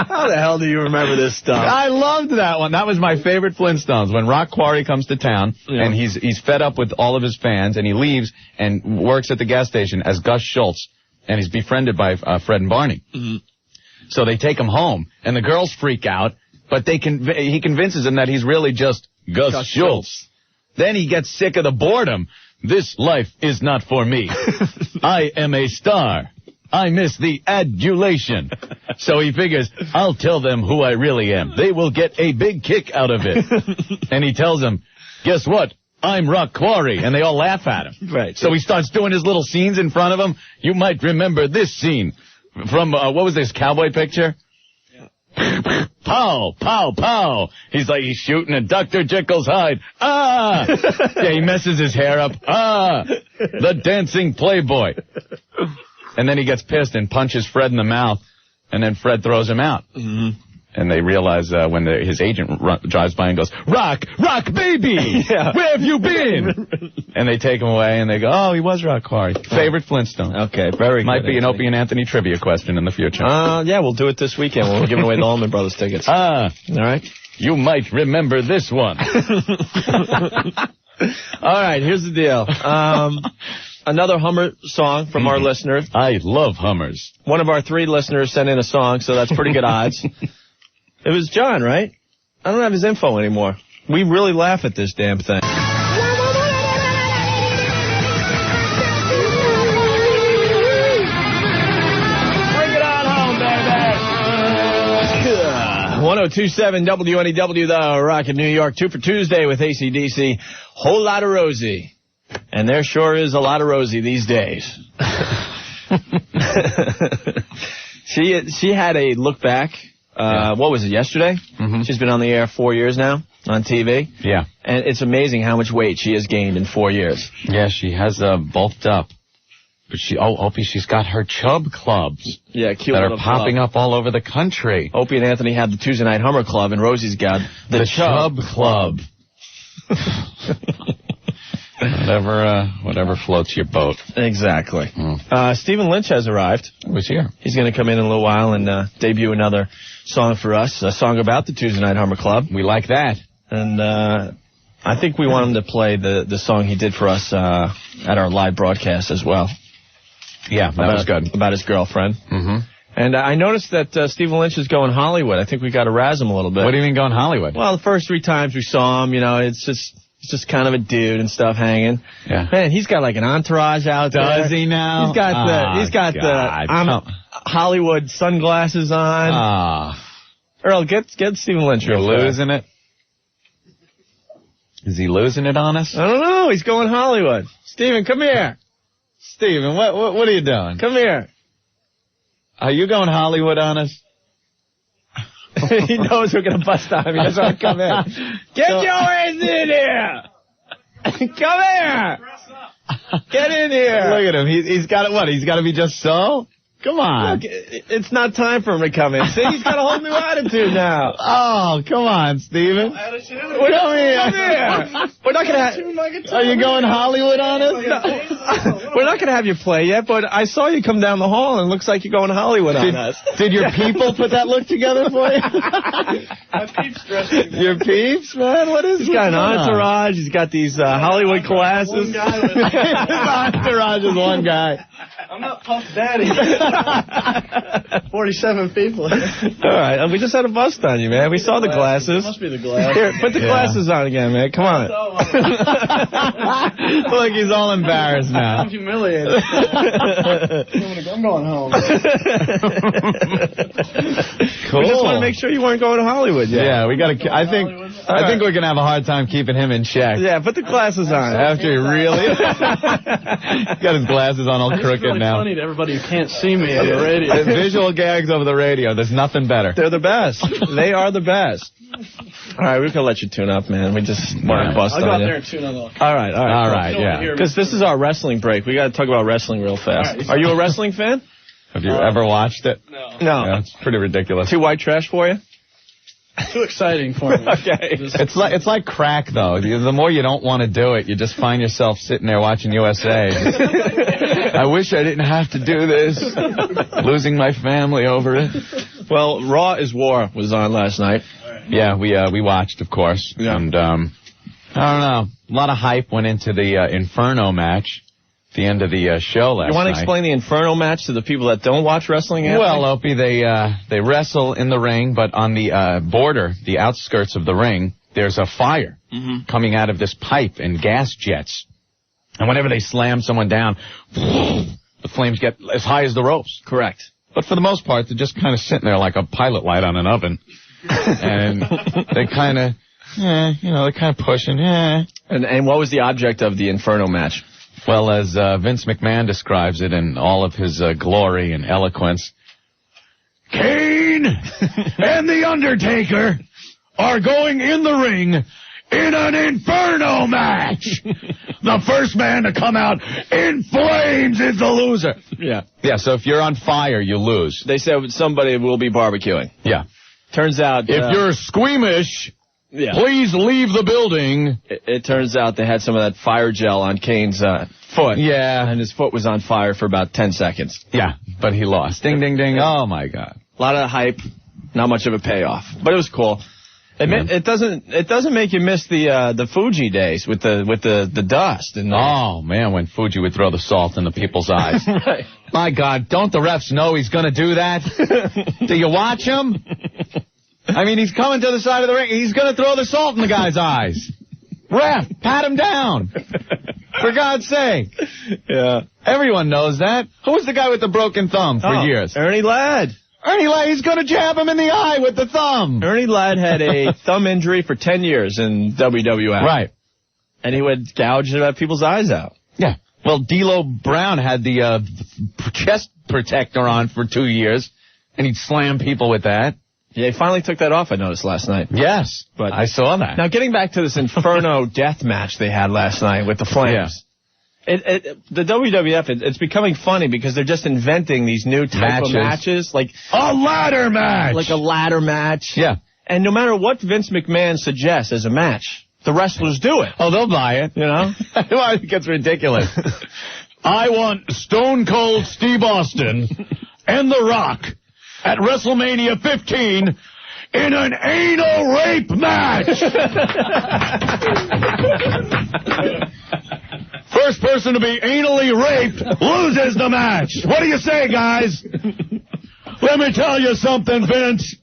How the hell do you remember this stuff? I loved that one. That was my favorite Flintstones. When Rock Quarry comes to town, and he's fed up with all of his fans, and he leaves and works at the gas station as Gus Schultz, and he's befriended by Fred and Barney. Mm-hmm. So they take him home, and the girls freak out, but he convinces them that he's really just Gus Schultz. Then he gets sick of the boredom. This life is not for me. I am a star. I miss the adulation. So he figures, I'll tell them who I really am. They will get a big kick out of it. And he tells them, guess what? I'm Rock Quarry. And they all laugh at him. Right. So he starts doing his little scenes in front of them. You might remember this scene from, what was this, cowboy picture? Pow, pow, pow. He's shooting at Dr. Jekyll's Hyde. Ah! Yeah, he messes his hair up. Ah! The Dancing Playboy. And then he gets pissed and punches Fred in the mouth, and then Fred throws him out. Mm-hmm. And they realize when his agent drives by and goes, Rock baby! Yeah. Where have you been? And they take him away, and they go, oh, he was Rock Quarry. Favorite Flintstone. Okay, very good. Might be an Opie and Anthony trivia question in the future. Yeah, we'll do it this weekend when we're giving away the Allman Brothers tickets. Ah. All right. You might remember this one. All right, here's the deal. Another Hummer song from our listener. I love Hummers. One of our 3 listeners sent in a song, so that's pretty good odds. It was John, right? I don't have his info anymore. We really laugh at this damn thing. Bring it on home, baby. 1027 WNEW, the Rock of New York. 2 for Tuesday with AC/DC. Whole lot of Rosie. And there sure is a lot of Rosie these days. She had a look back. What was it, yesterday? Mm-hmm. She's been on the air 4 years now on TV. Yeah. And it's amazing how much weight she has gained in 4 years. Yeah, she has bulked up. But Opie, she's got her chub clubs. Yeah, cute that are popping up all over the country. Opie and Anthony have the Tuesday Night Hummer Club, and Rosie's got the Chub Club. Whatever floats your boat. Exactly. Stephen Lynch has arrived. Who's here? He's going to come in a little while and debut another song for us, a song about the Tuesday Night Hummer Club. We like that. And I think we want him to play the song he did for us at our live broadcast as well. Yeah, that was good. About his girlfriend. Mm-hmm. And I noticed that Stephen Lynch is going Hollywood. I think we got to razz him a little bit. What do you mean going Hollywood? Well, the first 3 times we saw him, it's just kind of a dude and stuff hanging. Yeah. Man, he's got like an entourage out there. Does he now? He's got the Hollywood sunglasses on. Earl, get Stephen Lynch. You're losing it? Is he losing it on us? I don't know. He's going Hollywood. Stephen, come here. Stephen, what are you doing? Come here. Are you going Hollywood on us? He knows we're going to bust on him. He doesn't want to come in. Get your ass in here. Come here. Get in here. Look at him. He's got it. What? He's got to be just so? Come on. Look, it's not time for him to come in. See, he's got a whole new attitude now. Oh, come on, Steven. Come here. We're not going to Are you going Hollywood on us? No. We're not going to have you play yet, but I saw you come down the hall, and it looks like you're going Hollywood on us. Did your people put that look together for you? My Peeps dressing. Your Peeps, man? What is He's got an entourage. He's got these Hollywood glasses. His entourage is one guy. I'm not Puff Daddy. 47 people. All right, we just had a bust on you, man. We saw the glasses. It must be the glasses. Here, put the glasses on again, man. Come on. Look, he's all embarrassed now. I'm humiliated. I'm going home. Cool. We just want to make sure you weren't going to Hollywood yet. Yeah, we got to. I think we're gonna have a hard time keeping him in check. Yeah, put the glasses on. After he really got his glasses on all crooked really now. Funny to everybody who can't see me on the radio. Visual gags over the radio. There's nothing better. They're the best. They are the best. All right, we're gonna let you tune up, man. We just want to bust on you. I'll go out there and tune up. All right, yeah. Because this is our wrestling break. We got to talk about wrestling real fast. Right. Are you a wrestling fan? Have you ever watched it? No. Yeah, it's pretty ridiculous. Too white trash for you? Too exciting for me. Okay. It's like crack, though. The more you don't want to do it, you just find yourself sitting there watching USA. I wish I didn't have to do this. Losing my family over it. Well, Raw is War was on last night. Yeah, we watched, of course. Yeah. And, I don't know. A lot of hype went into the Inferno match at the end of the show last night. You want to explain the Inferno match to the people that don't watch wrestling? Well, Opie, they wrestle in the ring, but on the border, the outskirts of the ring, there's a fire coming out of this pipe and gas jets. And whenever they slam someone down, the flames get as high as the ropes. Correct. But for the most part, they're just kind of sitting there like a pilot light on an oven. And they kind of, they're kind of pushing. And what was the object of the Inferno match? Well, as Vince McMahon describes it in all of his glory and eloquence, Kane and The Undertaker are going in the ring in an Inferno match. The first man to come out in flames is the loser. Yeah. Yeah, so if you're on fire, you lose. They said somebody will be barbecuing. Yeah. Turns out... if you're squeamish... Yeah. Please leave the building. It turns out they had some of that fire gel on Kane's foot. Yeah. And his foot was on fire for about 10 seconds. Yeah, but he lost. Ding, ding, ding. Oh, my God. A lot of hype, not much of a payoff. But it was cool. It doesn't make you miss the Fuji days with the dust. And oh, man, when Fuji would throw the salt in the people's eyes. Right. My God, don't the refs know he's going to do that? Do you watch him? I mean, he's coming to the side of the ring. He's going to throw the salt in the guy's eyes. Ref, pat him down. For God's sake. Yeah. Everyone knows that. Who was the guy with the broken thumb for years? Ernie Ladd. Ernie Ladd, he's going to jab him in the eye with the thumb. Ernie Ladd had a thumb injury for 10 years in WWF. Right. And he would gouge people's eyes out. Yeah. Well, D'Lo Brown had the chest protector on for 2 years, and he'd slam people with that. Yeah, he finally took that off, I noticed, last night. Yes, but I saw that. Now, getting back to this Inferno death match they had last night with the Flames. Yeah. The WWF, it's becoming funny because they're just inventing these new type of matches. Like a ladder match. Like a ladder match. Yeah. And no matter what Vince McMahon suggests as a match, the wrestlers do it. Oh, they'll buy it. You know? It gets ridiculous. I want Stone Cold Steve Austin and The Rock at WrestleMania 15 in an anal rape match. First person to be anally raped loses the match. What do you say, guys? Let me tell you something, Vince.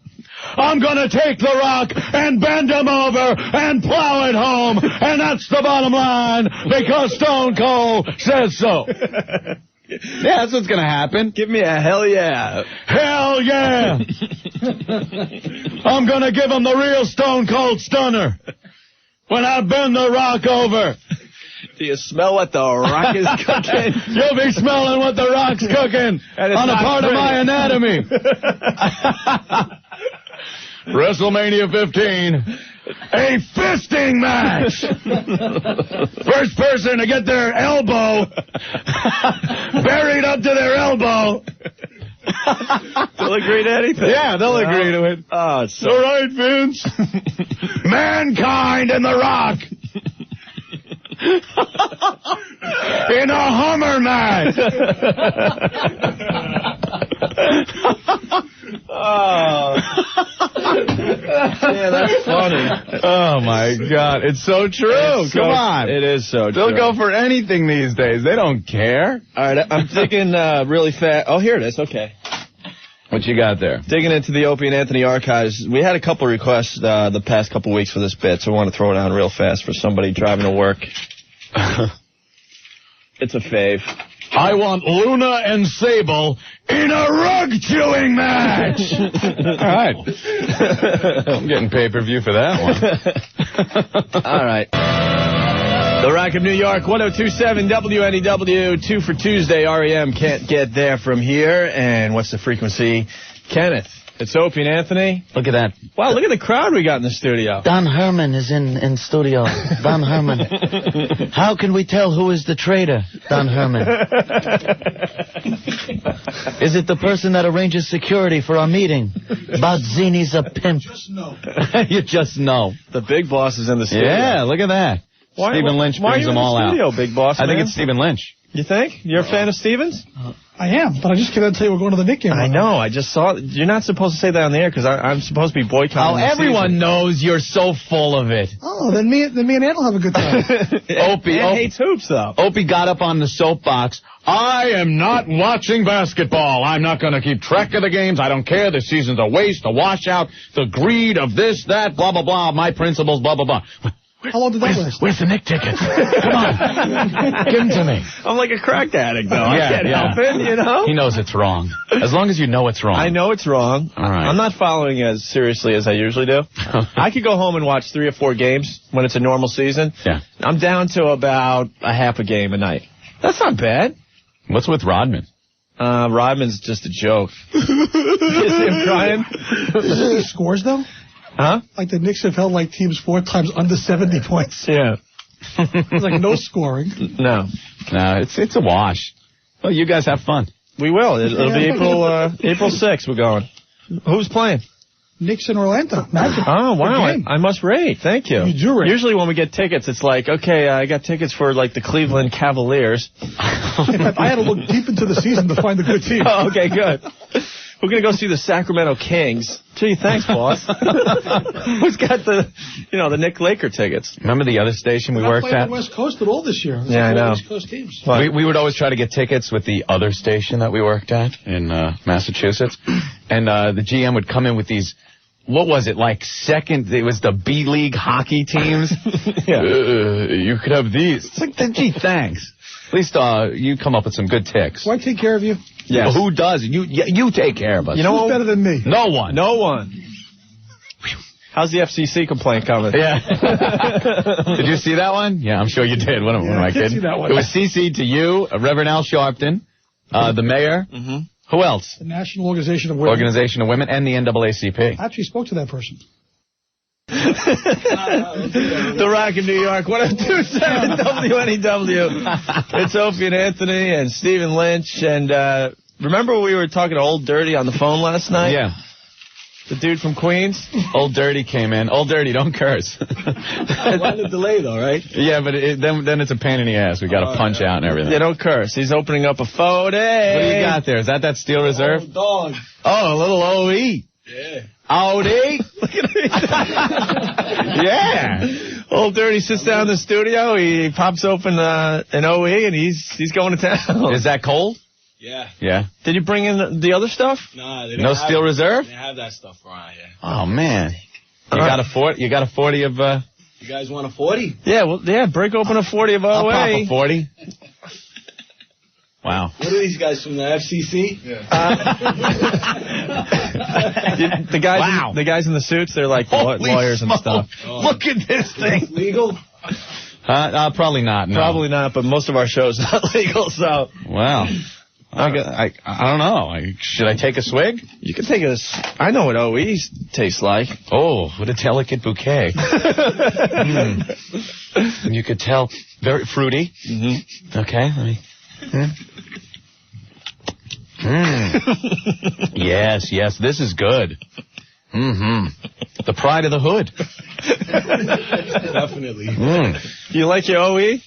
I'm going to take The Rock and bend him over and plow it home. And that's the bottom line because Stone Cold says so. Yeah, that's what's going to happen. Give me a hell yeah. Hell yeah. I'm going to give him the real Stone Cold Stunner when I bend The Rock over. Do you smell what The Rock is cooking? You'll be smelling what The Rock's cooking on a part of my anatomy. WrestleMania 15. A fisting match. First person to get their elbow buried up to their elbow They'll agree to anything. Yeah, they'll agree to it. Oh, it's so... All right, Vince. Mankind and the Rock. In a Hummer match. Oh. Yeah, that's funny. Oh, my God. It's so true. Come on. It is so true. They'll go for anything these days. They don't care. All right, I'm thinking really fast. Oh, here it is. Okay. What you got there? Digging into the Opie and Anthony archives, we had a couple requests the past couple weeks for this bit, so I want to throw it on real fast for somebody driving to work. It's a fave. I want Luna and Sable in a rug-chewing match! All right. I'm getting pay-per-view for that one. All right. The Rock of New York, 102.7 WNEW, 2 for Tuesday, REM can't get there from here. And what's the frequency? Kenneth. It's Opie and Anthony. Look at that. Wow, look at the crowd we got in the studio. Don Herman is in studio. Don Herman. How can we tell who is the traitor, Don Herman? Is it the person that arranges security for our meeting? Bazzini's a pimp. Just know. You just know. The big boss is in the studio. Yeah, look at that. Stephen Lynch brings them all out. Why are you in the studio, big boss, I think man? it's Stephen Lynch. You think? You're a fan of Stevens? I am, but I just came out to tell you we're going to the Nick game. I know. I just saw it. You're not supposed to say that on the air because I'm supposed to be boycotting. Oh, everyone knows you're so full of it. Oh, then me and Ann will have a good time. Opie hates hoops, though. Opie got up on the soapbox. I am not watching basketball. I'm not going to keep track of the games. I don't care. The season's a waste, a washout, the greed of this, that, blah, blah, blah, my principles, blah, blah, blah. How long did that last? Where's the Nick tickets? Come on. Give them to me. I'm like a crack addict, though. I can't help it, you know? He knows it's wrong. As long as you know it's wrong. I know it's wrong. All right. I'm not following as seriously as I usually do. I could go home and watch 3 or 4 games when it's a normal season. Yeah. I'm down to about a half a game a night. That's not bad. What's with Rodman? Rodman's just a joke. You see him crying? He scores, though? Huh? Like the Knicks have held like teams 4 times under 70 points. Yeah. It's like no scoring. No, it's a wash. Well, you guys have fun. We will. It'll be April 6th. We're going. Who's playing? Knicks in Orlando. Magic. Oh, wow. I must rate. Thank you. You do rate. Usually when we get tickets, it's like, okay, I got tickets for like the Cleveland Cavaliers. In fact, I had to look deep into the season to find a good team. Oh, okay, good. We're going to go see the Sacramento Kings. Gee, thanks, boss. Who's got the Nick Laker tickets? Remember the other station we worked at? On the West Coast at all this year. Yeah, I know. West Coast teams. We would always try to get tickets with the other station that we worked at in Massachusetts. And the GM would come in with these, what was it, like it was the B-League hockey teams? Yeah. You could have these. It's like, gee, thanks. At least you come up with some good ticks. Do I take care of you? Yes. Well, who does? You take care of us. You know who's better than me? No one. No one. How's the FCC complaint coming? Yeah. Did you see that one? Yeah, I'm sure you did. What am I kidding? See that one. It was CC'd to you, Reverend Al Sharpton, the mayor. Mm-hmm. Who else? The National Organization of Women. Organization of Women and the NAACP. I actually spoke to that person. The Rock of New York, 102.7 WNEW. It's Opie and Anthony and Stephen Lynch. And remember we were talking to Old Dirty on the phone last night? Yeah. The dude from Queens? Old Dirty came in. Old Dirty, don't curse. Why the delay, though, right? Yeah, but then it's a pain in the ass. We got to punch out and everything. Yeah, don't curse. He's opening up a photo. What do you got there? Is that Steel Reserve? Oh, dog. Oh, a little OE. Yeah. Howdy. Look at me. Yeah. Old Dirty sits down in the studio. He pops open an OE, and he's going to town. Is that cold? Yeah. Yeah. Did you bring in the other stuff? Nah, they no Steel Reserve? They have that stuff around here. Oh man. You got a 40 of You guys want a 40? Yeah, well, break open a 40 of OA. I'll pop a 40. Wow. What are these guys from the FCC? Yeah. The guys in the suits, they're like lawyers and stuff. Oh. Look at this thing. Legal? Probably not. No. Probably not, but most of our shows are not legal, so. Wow. I don't know. Should I take a swig? You can take I know what OEs taste like. Oh, what a delicate bouquet. You could tell, very fruity. Mm-hmm. Okay, let me. Yes, this is good. The pride of the hood. Definitely. You like your OE?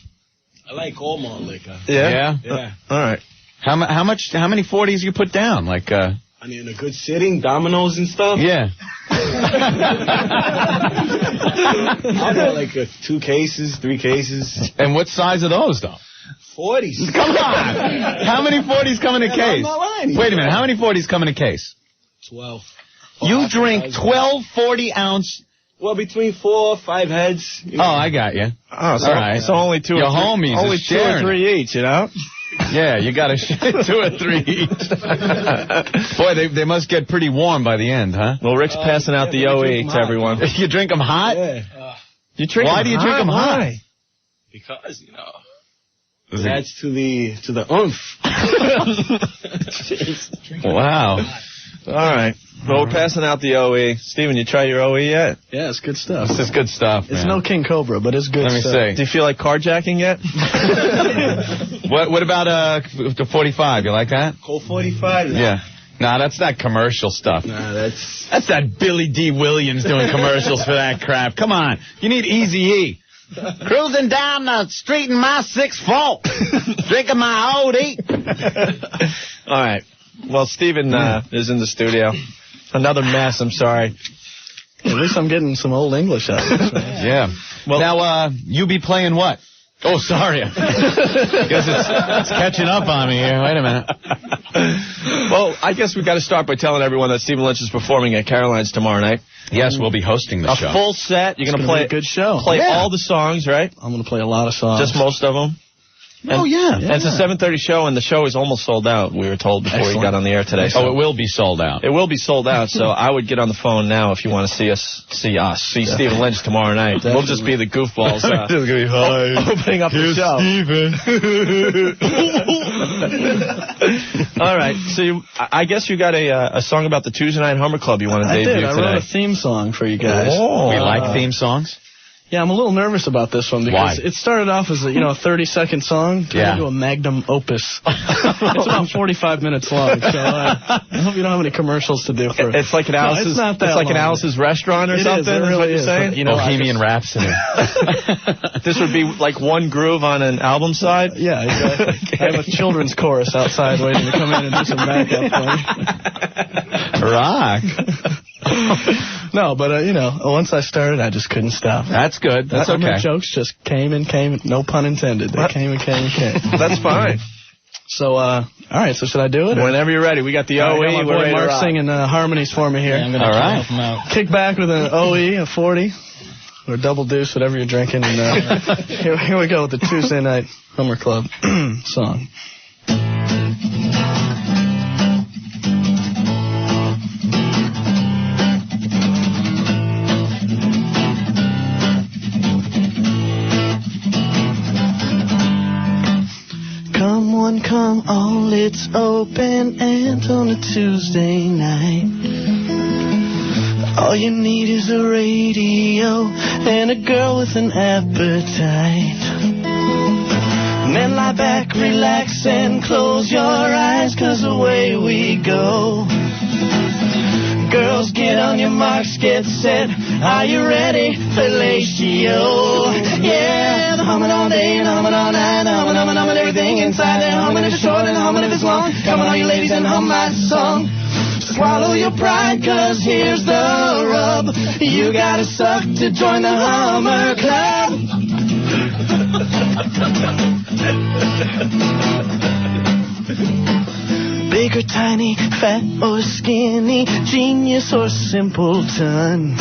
I like all malt liquor. Yeah? All right. How many 40s you put down? Like, I mean, a good sitting, dominoes and stuff. Yeah. I'll go like 2 cases, 3 cases. And what size are those, though? 40s. Come on. How many 40s come in a case? I'm not lying. Wait a minute. How many 40s come in a case? 12. You drink 12 40-ounce. Well, between 4 or 5 heads. Oh, I got you. Oh, so, all right. So only 2 Your or 3. homies Only is 2 or 3 each, you know? Yeah, you got to 2 or 3 each. Boy, they must get pretty warm by the end, huh? Well, Rick's passing out the OE to everyone. You drink them hot? Yeah. You drink Why them do you hot? drink them hot? Why? Because, it adds to the oomph. Wow. All right. Well, we're passing out the OE. Steven, you try your OE yet? Yeah, it's good stuff. This is good stuff, man. It's no King Cobra, but it's good Let me stuff. see. Do you feel like carjacking yet? What about the 45? You like that? Cold 45? Yeah. Nah, that's that commercial stuff. Nah, that's that Billy D. Williams doing commercials for that crap. Come on. You need Eazy-E. Cruising down the street in my 6'4", drinking my OD. All right. Well, Steven is in the studio. Another mess, I'm sorry. At least I'm getting some old English out of this, man. Yeah. Well, now, you be playing what? Oh, sorry. Guess it's catching up on me here. Wait a minute. Well, I guess we've got to start by telling everyone that Steven Lynch is performing at Caroline's tomorrow night. Yes, we'll be hosting the show. A full set. You're going to play a good show. Play all the songs, right? I'm going to play a lot of songs. Just most of them? Oh, yeah. And it's a 7:30 show, and the show is almost sold out, we were told before we got on the air today. So it will be sold out. It will be sold out, so I would get on the phone now if you want to see Steven Lynch tomorrow night. Definitely. We'll just be the goofballs Just gonna be hi. opening up the show. All right, so I guess you got a song about the Tuesday Night Hummer Club you want to debut today. I wrote a theme song for you guys. Oh. We like theme songs? Yeah, I'm a little nervous about this one because it started off as a 30-second song turned into a magnum opus. It's about 45 minutes long, so I hope you don't have any commercials to do for it. It's like an Alice's. It's not that it's like long. an Alice's restaurant or It something. is, it really what you're is. saying? But, Bohemian Rhapsody. This would be like one groove on an album side. Yeah, exactly. I have a children's chorus outside waiting to come in and do some backup for me. Rock. No, but once I started, I just couldn't stop. That's good. That's okay. My jokes just came and came. No pun intended. They came and came and came. That's fine. So, all right. So should I do it? Whenever you're ready. We got the OE. I got my boy Mark singing harmonies for me here. Yeah, I'm gonna try to help him out. Kick back with an OE, a 40, or double deuce, whatever you're drinking. And here we go with the Tuesday Night Hummer Club song. Come one, come all, it's open and on a Tuesday night. All you need is a radio and a girl with an appetite. Men lie back, relax and close your eyes, 'cause away we go. Girls, get on your marks, get set. Are you ready? Fellatio. Yeah, the humming all day and humming all night. Humming, humming, humming everything inside there. Humming if it's short and humming if it's long. Come on, all you ladies, and hum my song. Swallow your pride, 'cause here's the rub. You gotta suck to join the Hummer Club. Big or tiny, fat or skinny, genius or simpleton.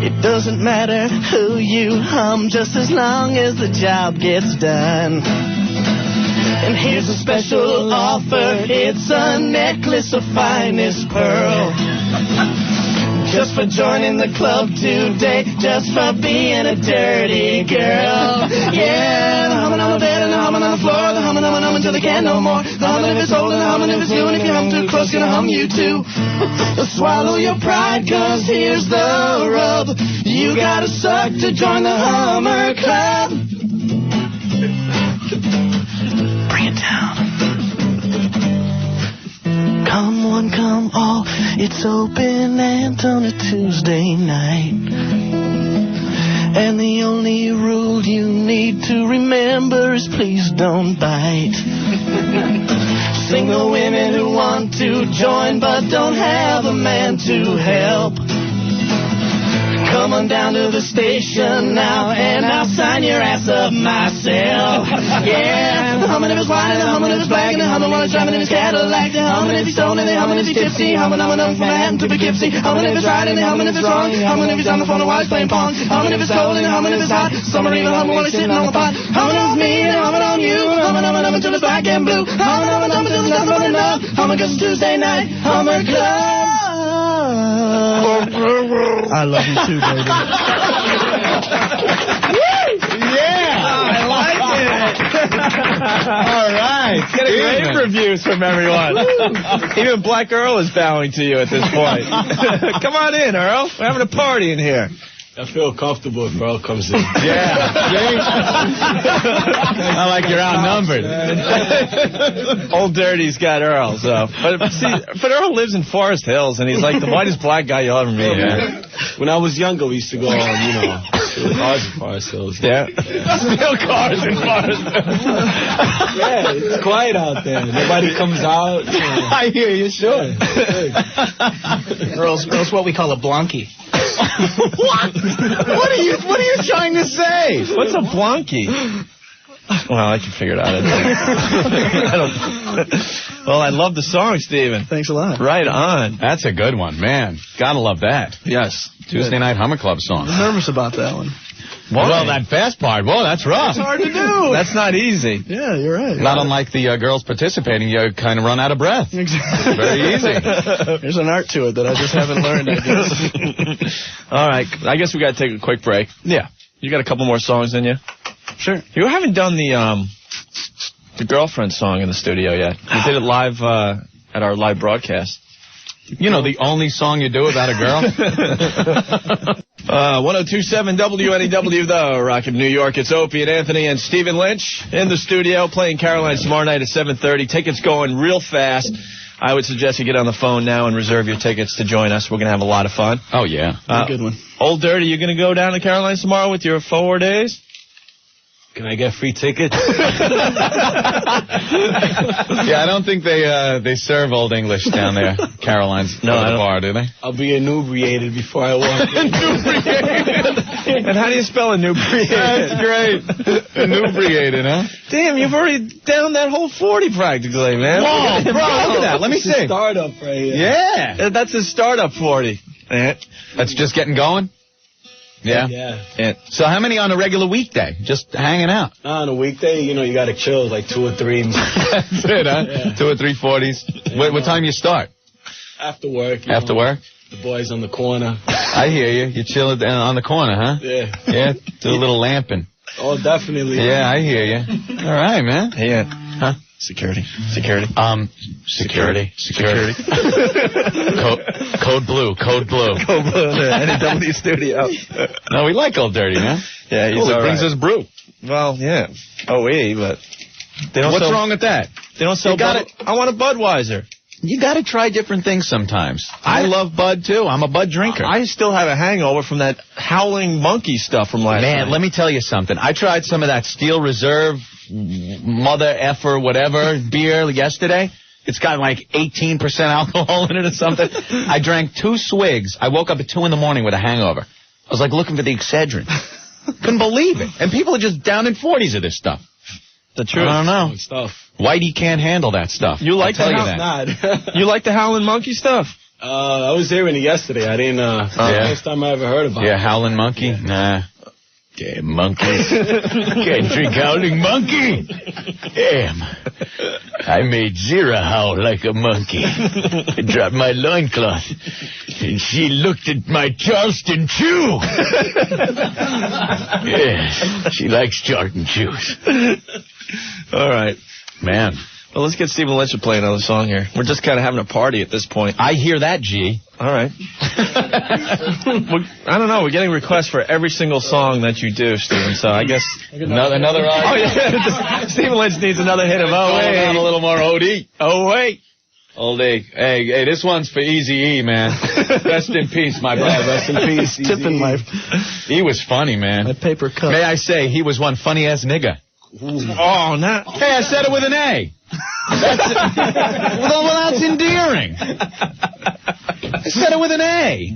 It doesn't matter who you hum, just as long as the job gets done. And here's a special offer, it's a necklace of finest pearl. Just for joining the club today, just for being a dirty girl. Yeah, the humming on the bed and the humming on the floor, the humming, humming, humming till they can't no more. The humming if it's old and the humming if it's new, and if you hum too close, gonna hum you too. Swallow your pride, 'cause here's the rub. You gotta suck to join the Hummer Club. Bring it down. It's open and on a Tuesday night. And the only rule you need to remember is please don't bite. Single women who want to join but don't have a man to help, come on down to the station now, and I'll sign your ass up myself. Yeah, the humming if it's white and the humming if it's black and the humming while it's driving in his Cadillac. The humming if he's stoned and the humming if he's tipsy. Humming from Manhattan to Poughkeepsie. Humming if it's right and the humming if it's wrong. Humming if he's on the phone while he's playing pong. Humming if it's cold and the humming if it's hot. Summer even humming while he's sitting on the pot. Humming on me and humming on you. Humming till it's black and blue. Humming till there's nothing enough. Humming 'cause it's Tuesday night. Hummer Club. I love you too, baby. Yeah, I like it. All right, getting rave reviews from everyone. Even Black Earl is bowing to you at this point. Come on in, Earl. We're having a party in here. I feel comfortable if Earl comes in. Yeah. I like you're outnumbered. Old Dirty's got Earl, so. But Earl lives in Forest Hills, and he's like the whitest black guy you'll ever meet. Yeah. When I was younger, we used to go on, cars in Forest Hills. Yeah. Still cars in Forest Hills. Yeah, it's quiet out there. Nobody comes out. I hear you, sure. Earl's what we call a blonky. What? What are you trying to say? What's a blonky? Well, I can figure it out. Well, I love the song, Steven. Thanks a lot. Right on. That's a good one, man. Gotta love that. Yes. Tuesday Night Hummer Club song. I'm nervous about that one. Why? Well, that fast part, whoa, that's rough. It's hard to do. That's not easy. Yeah, you're right. Not unlike the girls participating, you kind of run out of breath. Exactly. Very easy. There's an art to it that I just haven't learned, I guess. All right, I guess we got to take a quick break. Yeah. You got a couple more songs in you? Sure. You haven't done the girlfriend song in the studio yet. You did it live at our live broadcast. You know, the only song you do about a girl? 1027 WNEW, the Rock of New York. It's Opie and Anthony and Stephen Lynch in the studio playing Caroline tomorrow night at 7:30. Tickets going real fast. I would suggest you get on the phone now and reserve your tickets to join us. We're going to have a lot of fun. Oh, yeah. A good one. Old Dirty, you going to go down to Caroline tomorrow with your 4 days? Can I get free tickets? Yeah, I don't think they serve Old English down there, Caroline's the bar, do they? I'll be inebriated before I walk in. And how do you spell inebriated? That's great. Inebriated, huh? Damn, you've already downed that whole 40 practically, man. Whoa, bro, look at that. Let me see. Startup right here. Yeah. That's his startup 40. That's just getting going? Yeah? Yeah. So how many on a regular weekday? Just hanging out? On a weekday, you got to chill like 2 or 3. That's it, huh? Yeah. 2 or 3 40s. What time you start? After work. After work? The boys on the corner. I hear you. You chill on the corner, huh? Yeah. Yeah? Do a little lamping. Oh, definitely. Yeah, I hear you. All right, man. Yeah. Huh? Security. Security. Code blue in the NEW studio. No, we like Old Dirty, man. Yeah, he's he brings us brew. Well, yeah. OE, but they don't What's wrong with that? They don't sell Bud. I want a Budweiser. You got to try different things sometimes. I love Bud, too. I'm a Bud drinker. I still have a hangover from that howling monkey stuff from last night. Man, let me tell you something. I tried some of that Steel Reserve, mother effer, whatever, beer yesterday. It's got like 18% alcohol in it or something. I drank 2 swigs. I woke up at 2 in the morning with a hangover. I was like looking for the Excedrin. Couldn't believe it. And people are just down in 40s of this stuff. The truth. I don't know. Stuff. Whitey can't handle that stuff. You like I'll tell you that. You like the howling monkey stuff? I was hearing it yesterday. I didn't. First time I ever heard about it. Yeah, howling monkey? Nah. Damn monkeys. Can't drink howling monkey. Damn. I made Zira howl like a monkey. I dropped my loincloth. And she looked at my Charleston chew. Yeah, she likes Charleston chews. All right. Man. Well, let's get Stephen Lynch to play another song here. We're just kind of having a party at this point. I hear that, G. All right. I don't know. We're getting requests for every single song that you do, Stephen. So I guess another. Oh yeah. Stephen Lynch needs another hit of Oh Wait. A little more OD. Oh wait. Old E. Hey, this one's for Easy E, man. Rest in peace, my brother. Rest in peace. Tipping my... He was funny, man. My paper cup. May I say, he was one funny-ass nigga. Ooh. Oh, no. Hey, I said it with an A. Well, that's endearing. I said it with an A.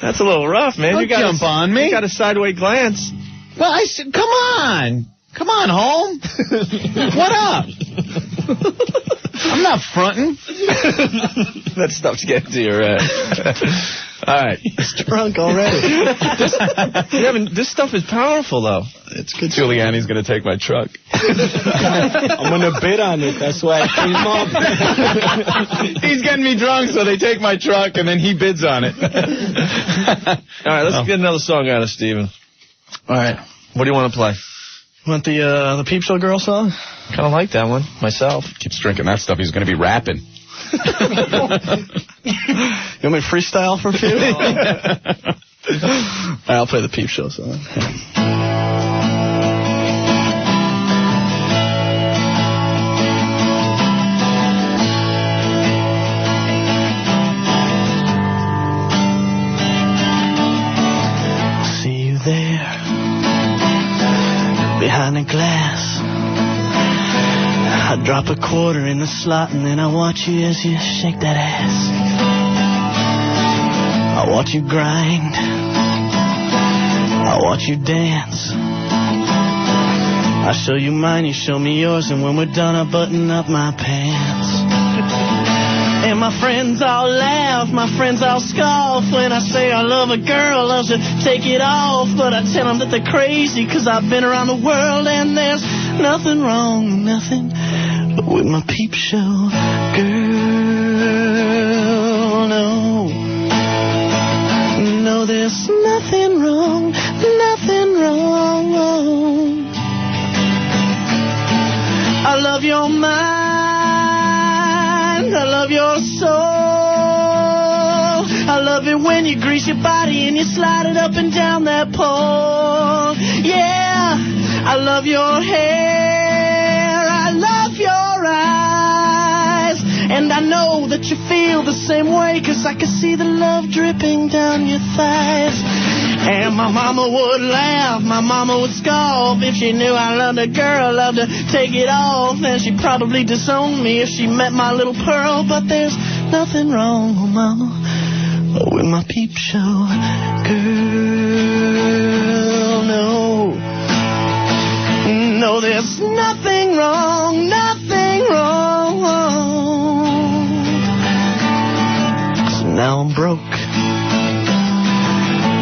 That's a little rough, man. Don't jump on me. You got a sideways glance. Well, I said, come on. Come on, home. What up? I'm not fronting. That stuff's getting to your head. All right. He's drunk already. This stuff is powerful, though. It's good. Giuliani's going to take my truck. I'm going to bid on it. That's why I came up. He's getting me drunk, so they take my truck, and then he bids on it. All right, let's get another song out of Steven. All right. What do you want to play? Want the Peep Show Girl song? Kind of like that one, myself. Keeps drinking that stuff. He's going to be rapping. You want me to freestyle for a few? All right, I'll play the Peep Show song. See you there, behind the glass. I drop a quarter in the slot and then I watch you as you shake that ass. I watch you grind. I watch you dance. I show you mine, you show me yours, and when we're done I button up my pants. And my friends all laugh, my friends all scoff when I say I love a girl, loves to take it off. But I tell them that they're crazy, cause I've been around the world and there's nothing wrong, nothing with my Peep Show girl, no. No, there's nothing wrong, nothing wrong. I love your mind, I love your soul. I love it when you grease your body and you slide it up and down that pole. Yeah, I love your hair, I love your eyes, and I know that you feel the same way, cause I can see the love dripping down your thighs. And my mama would laugh, my mama would scoff if she knew I loved a girl, loved to take it off. And she'd probably disown me if she met my little pearl. But there's nothing wrong, oh mama, with my Peep Show girl, no. No, there's nothing wrong, nothing wrong. So now I'm broke.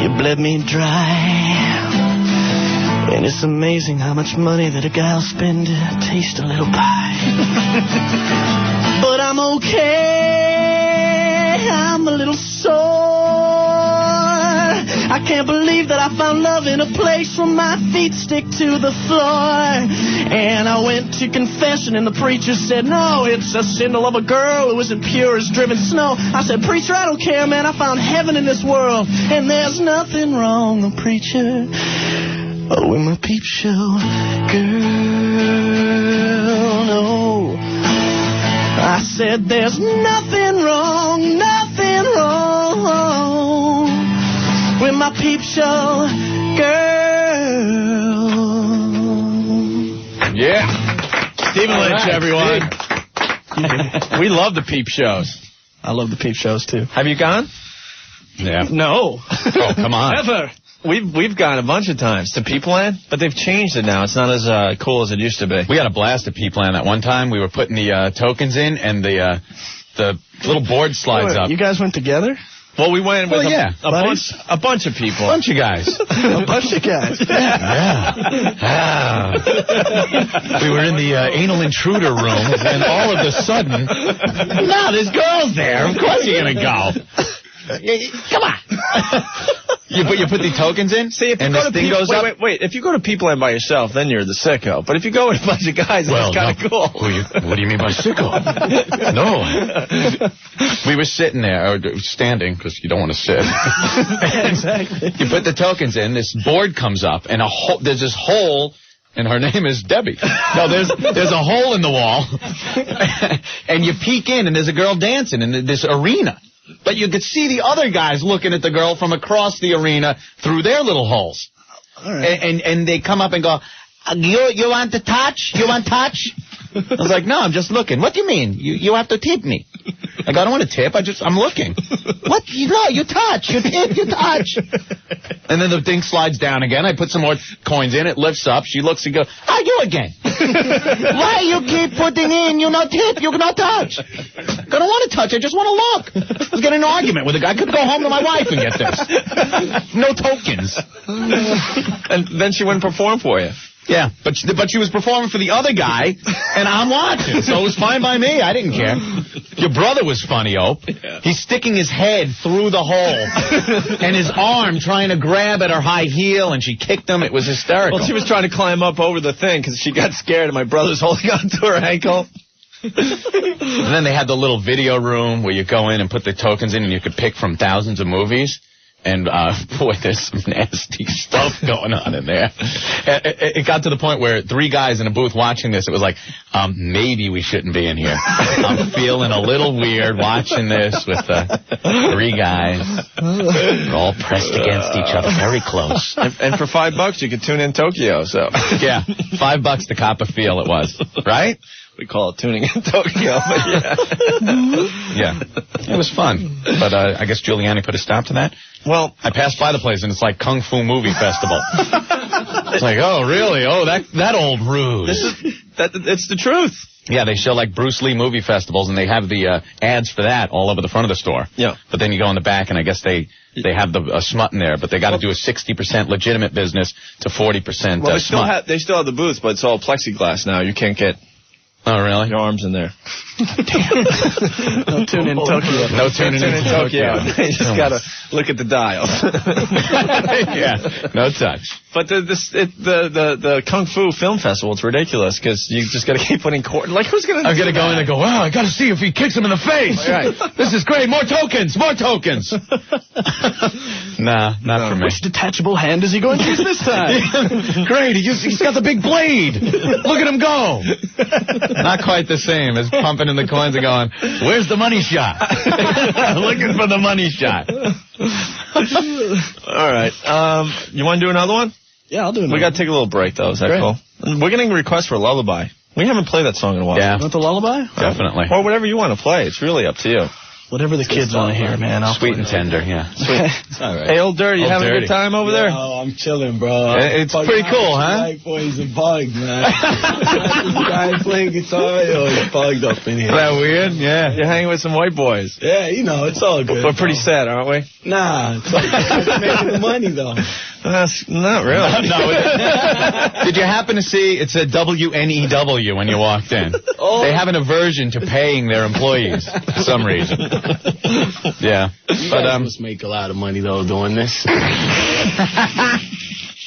You bled me dry. And it's amazing how much money that a guy'll spend to taste a little pie. But I'm okay, I'm a little sore. I can't believe that I found love in a place where my feet stick to the floor. And I went to confession and the preacher said, no, it's a sin to love a girl who isn't pure as driven snow. I said, preacher, I don't care, man, I found heaven in this world. And there's nothing wrong, oh, preacher, oh, with my Peep Show girl, no. I said, there's nothing wrong, nothing wrong with my Peep Show girl. Yeah. Stephen Lynch, everyone. We love the Peep Shows. I love the Peep Shows, too. Have you gone? Yeah. No. Oh, come on. Never. We've gone a bunch of times to Peepland, but they've changed it now. It's not as cool as it used to be. We had a blast at Peepland that one time. We were putting the tokens in, and the little board slides up. You guys went together? Well, we went with a bunch of people. Bunch of guys. A bunch of guys. Yeah. We were in the anal intruder room, and all of a sudden, no, there's girls there. Of course you're going to go. Come on. You put the tokens in, see, if and you this thing goes up. Wait. If you go to Peepland by yourself, then you're the sicko. But if you go with a bunch of guys, that's kind of cool. What do you mean by sicko? No. We were sitting there, or standing, because you don't want to sit. Exactly. You put the tokens in, this board comes up, and there's this hole and her name is Debbie. No, there's a hole in the wall, and you peek in, and there's a girl dancing in this arena. But you could see the other guys looking at the girl from across the arena through their little holes. All right. And they come up and go, you want to touch? You want touch? I was like, no, I'm just looking. What do you mean? You have to tip me. I go, I don't want to tip. I'm looking. What? No, you touch. You tip, you touch. And then the thing slides down again. I put some more coins in. It lifts up. She looks and goes, you again. Why you keep putting in? You not tip. You not touch. I don't want to touch. I just want to look. I was getting an argument with a guy. I could go home to my wife and get this. No tokens. And then she wouldn't perform for you. Yeah, but she was performing for the other guy, and I'm watching, so it was fine by me. I didn't care. Your brother was funny, Ope. Yeah. He's sticking his head through the hole, and his arm trying to grab at her high heel, and she kicked him. It was hysterical. Well, she was trying to climb up over the thing because she got scared, and my brother's holding on to her ankle. And then they had the little video room where you go in and put the tokens in, and you could pick from thousands of movies. And, boy, there's some nasty stuff going on in there. It got to the point where 3 guys in a booth watching this, it was like, maybe we shouldn't be in here. I'm feeling a little weird watching this with 3 guys. They're all pressed against each other, very close. And for $5, you could tune in Tokyo, so. Yeah, $5 to cop a feel it was, right? We call it tuning in Tokyo, but yeah. Yeah, it was fun. But I guess Giuliani put a stop to that. Well, I passed by the place, and it's like Kung Fu Movie Festival. It's like, oh, really? Oh, that old ruse. It's the truth. Yeah, they show like Bruce Lee movie festivals, and they have the ads for that all over the front of the store. Yeah. But then you go in the back, and I guess they have the smut in there, but they got to do a 60% legitimate business to 40% well, smut. They still have the booths, but it's all plexiglass now. You can't get... Oh, really? Your arms in there. Damn. No tune in Tokyo. No tune in Tokyo. You just got to look at the dial. Yeah, no touch. But the Kung Fu Film Festival, it's ridiculous because you just got to keep putting cord. Like, who's going to I'm going to go in and go, wow, I got to see if he kicks him in the face. Right. This is great. More tokens. More tokens. Nah, not for me. Which detachable hand is he going to use this time? Great. He's got the big blade. Look at him go. Not quite the same as pumping in the coins and going, where's the money shot? Looking for the money shot. All right. You want to do another one? Yeah, I'll do another one. We got to take a little break, though. Is that cool? We're getting a request for Lullaby. We haven't played that song in a while. Yeah. You want the Lullaby? Definitely. Or whatever you want to play. It's really up to you. Whatever the kids want to hear, man. Sweet and tender, yeah. Sweet. All right. Hey, Old Dirty, you having a good time over there? Oh, I'm chilling, bro. It's pretty cool, huh? Like boys are bugged, man. This guy playing guitar, he's bugged up in here. Isn't that weird? Yeah. You're hanging with some white boys. Yeah, you know, it's all good. We're pretty sad, aren't we? Nah, it's like making the money, though. That's not really. No. Did you happen to see it said WNEW when you walked in? Oh. They have an aversion to paying their employees for some reason. Yeah. You guys must make a lot of money, though, doing this.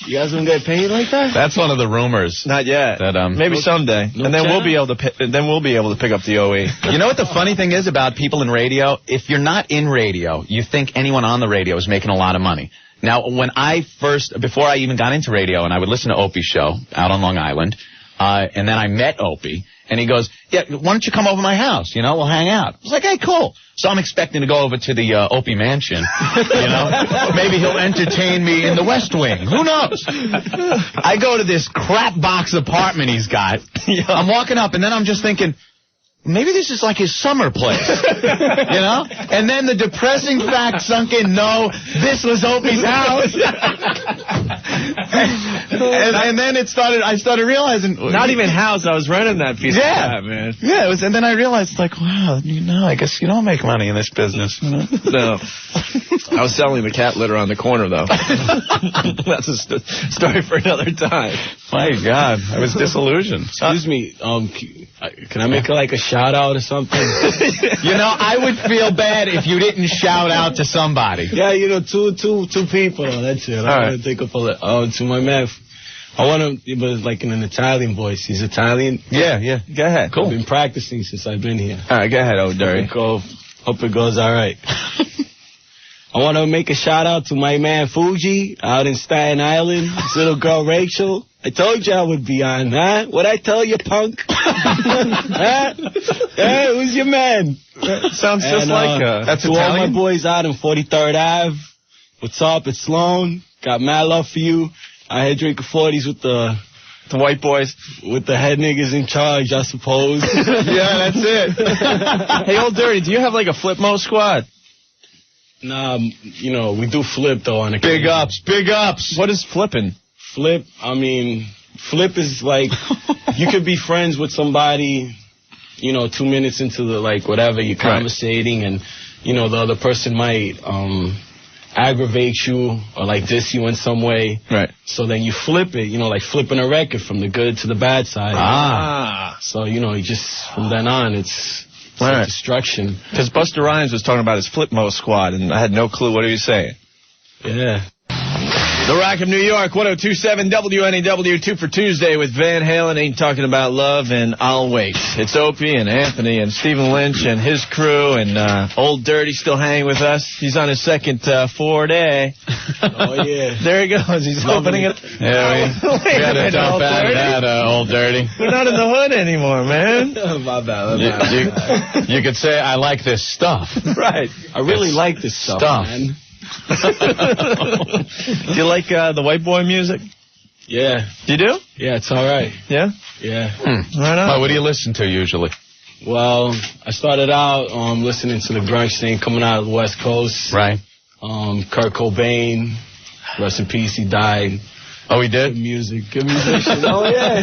You guys don't get paid like that? That's one of the rumors. Not yet. That maybe someday. And then we'll be able to pick up the OE. You know what the funny thing is about people in radio? If you're not in radio, you think anyone on the radio is making a lot of money. Now, before I even got into radio, and I would listen to Opie's show out on Long Island, and then I met Opie, and he goes, yeah, why don't you come over to my house? You know, we'll hang out. I was like, hey, cool. So I'm expecting to go over to the Opie mansion, you know. Maybe he'll entertain me in the West Wing. Who knows? I go to this crap box apartment he's got. I'm walking up, and then I'm just thinking, maybe this is like his summer place, you know? And then the depressing fact sunk in, no, this was Opie's house. and then I started realizing. Not even house, I was renting that piece of crap, man. Yeah, and then I realized, like, wow, I guess you don't make money in this business, you know? No. I was selling the cat litter on the corner, though. That's a story for another time. My God, I was disillusioned. Excuse me, can I make like a shout out or something? You know, I would feel bad if you didn't shout out to somebody. Yeah, you know, two people. That's it. I'm gonna take up to my man. I want him, but it's like in an Italian voice. He's Italian. Yeah. Go ahead. Cool. I've been practicing since I've been here. All right, go ahead, Old Dirty. Hope it goes all right. I want to make a shout out to my man Fuji out in Staten Island. His little girl Rachel. I told you I would be on, huh? What'd I tell you, punk? Huh? Yeah, who's your man? Sounds just like that's to Italian. all my boys out in 43rd Ave. What's up? It's Sloan. Got mad love for you. I had drinking 40s with the white boys. With the head niggas in charge, I suppose. Yeah, that's it. Hey, Old Dirty, do you have like a flip mo squad? Nah, you know, we do flip though on occasion. Big ups. What is flipping? Flip, I mean, flip is like, you could be friends with somebody, you know, 2 minutes into the, like, whatever, you're conversating, and, you know, the other person might aggravate you or, like, diss you in some way. Right. So then you flip it, you know, like flipping a record from the good to the bad side. Ah. So, you know, you just, from then on, it's like destruction. Because Busta Rhymes was talking about his flip mo squad, and I had no clue what he was saying. Yeah. The Rock of New York, 102.7 WNEW, 2 for Tuesday with Van Halen, Ain't Talking About Love, and I'll Wait. It's Opie and Anthony and Stephen Lynch and his crew, and Old Dirty still hanging with us. He's on his second 4-day. Oh, yeah. There he goes. He's opening it. Yeah, we had to jump out of that, Old Dirty. We're not in the hood anymore, man. My bad. You could say, I like this stuff. Right. I really like this stuff, man. Do you like the white boy music? Yeah. You do? Yeah, it's all right. Yeah? Yeah. Right on. What do you listen to usually? Well, I started out listening to the grunge thing coming out of the West Coast. Right. Kurt Cobain, rest in peace, he died. Oh, he did? Good music. Good musician. Oh, yeah.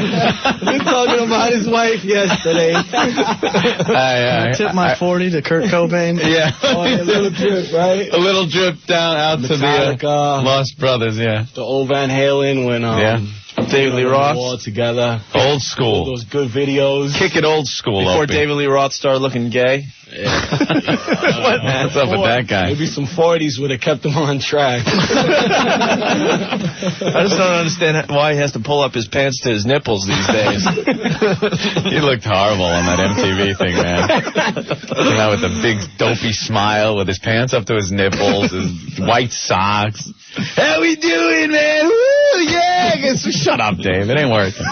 We were talking about his wife yesterday. I tipped my 40 to Kurt Cobain. Yeah. Oh, a little drip, right? A little drip down out Metallica, to the Lost Brothers, yeah. The old Van Halen when David Lee Roth all together. Old school. All those good videos. Kick it old school. Before Opie. David Lee Roth started looking gay. Yeah. What's up with that guy? Maybe some 40s would have kept him on track. I just don't understand why he has to pull up his pants to his nipples these days. He looked horrible on that MTV thing, man. You know, with a big dopey smile, with his pants up to his nipples, his white socks. How we doing, man? Woo, yeah! Shut up, Dave. It ain't working.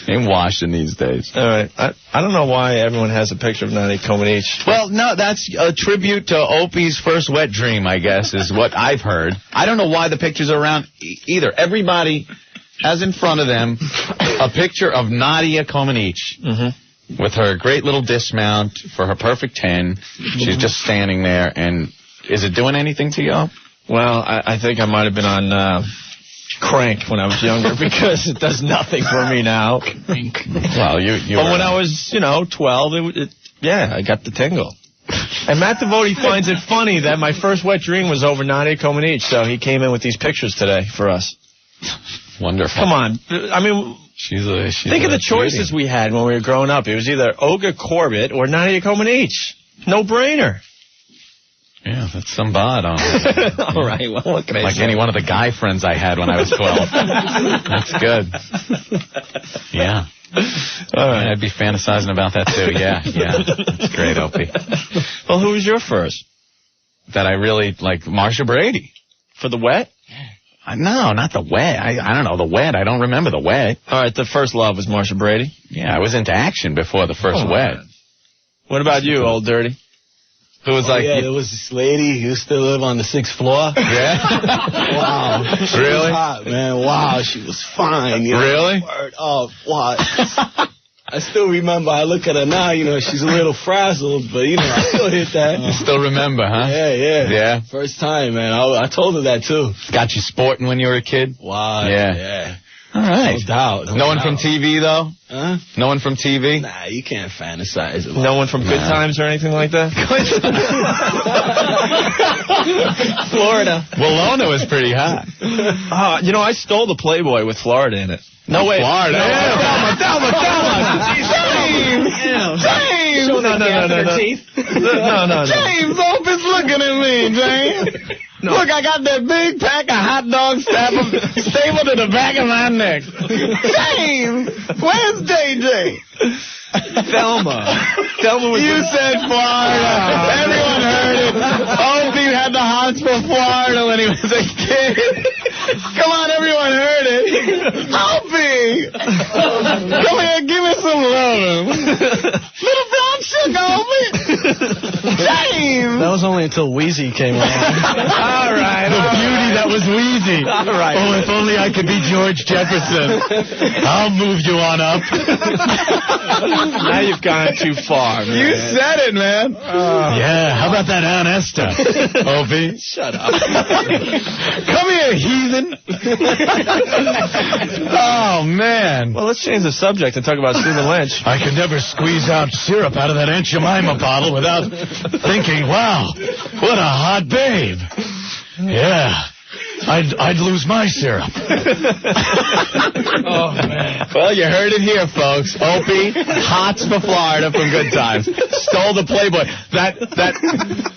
Ain't washing these days. All right. I don't know why everyone has a picture of Nani Comaneci. Well, no, that's a tribute to Opie's first wet dream, I guess, is what I've heard. I don't know why the pictures are around either. Everybody has in front of them a picture of Nadia Comaneci with her great little dismount for her perfect 10. She's just standing there, and is it doing anything to you? Well, I think I might have been on crank when I was younger because it does nothing for me now. Well, you but when I was, 12, I got the tingle. And Matt Devote finds it funny that my first wet dream was over Nadia Comaneci, so he came in with these pictures today for us. Wonderful. Come on. I mean, think of the choices we had when we were growing up. It was either Olga Korbut or Nadia Comaneci. No brainer. Yeah, that's some bod on. All right, well, what can I like say? any one of the guy friends I had when I was 12. That's good. Yeah. All right. I'd be fantasizing about that, too. Yeah. That's great, Opie. Well, who was your first? That I really, like, Marsha Brady. For the wet? No, not the wet. I don't know the wet. I don't remember the wet. All right, the first love was Marsha Brady? Yeah, I was into action before the first wet. Man. What about you, Old Dirty? Who was like... Yeah, there was this lady who used to live on the 6th floor. Yeah? Wow. She Really? was hot, man. Wow, she was fine. Really? Word up. What? I still remember. I look at her now, she's a little frazzled, but, I still hit that. You still remember, huh? Yeah. Yeah? First time, man. I told her that, too. Got you sporting when you were a kid? Wow. Yeah. All right. No doubt. No one from TV, though? Huh? No one from TV? Nah, you can't fantasize about No one from Good Times or anything like that? Florida. Walona was pretty hot. I stole the Playboy with Florida in it. No way. Florida. Yeah. Thelma. James. No. James, Opie's looking at me, James. No. Look, I got that big pack of hot dogs stapled to the back of my neck. James, where's JJ? Thelma was... You said Florida. Everyone heard it. Opie had the hots for Florida when he was a kid. Come on, everyone heard it. Opie! Come here, give me some love. Little brown sugar, Opie. James! That was only until Wheezy came along. All right. The beauty that was Wheezy. All right. Oh, if only I could be George Jefferson. I'll move you on up. Now you've gone too far, man. You said it, man. Yeah, how about that Aunt Esther? Opie? Shut up. Come here, heathen. Oh, man. Well, let's change the subject and talk about Stephen Lynch. I could never squeeze out syrup out of that Aunt Jemima bottle without thinking, wow, what a hot babe. Yeah. I'd lose my syrup. Oh, man. Well, you heard it here, folks. Opie, hots for Florida from Good Times. Stole the Playboy. That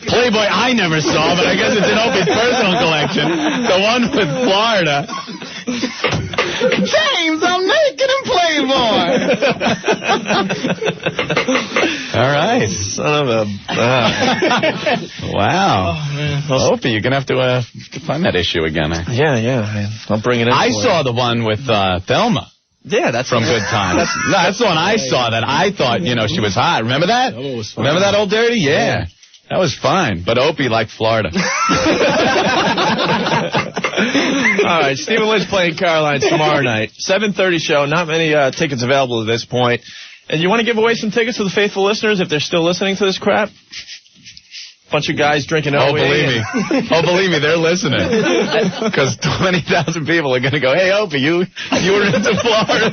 Playboy I never saw, but I guess it's in Opie's personal collection. The one with Florida. James, I'm naked in Playboy. All right. Son of a... Wow. Oh, man. Opie, you're going to have to find that issue again. Yeah. I'll bring it in. I saw the one with Thelma. Yeah, that's from Good Times. That's the one I saw that I thought, she was hot. Remember that? Remember that old dirty? Yeah. That was fine. But Opie liked Florida. All right, Stephen Lynch playing Caroline's tomorrow night. 7:30 show. Not many tickets available at this point. And you want to give away some tickets to the faithful listeners if they're still listening to this crap? Bunch of guys drinking Oh, OE. believe me, they're listening. Because 20,000 people are going to go, hey, Opie, you were into Florida.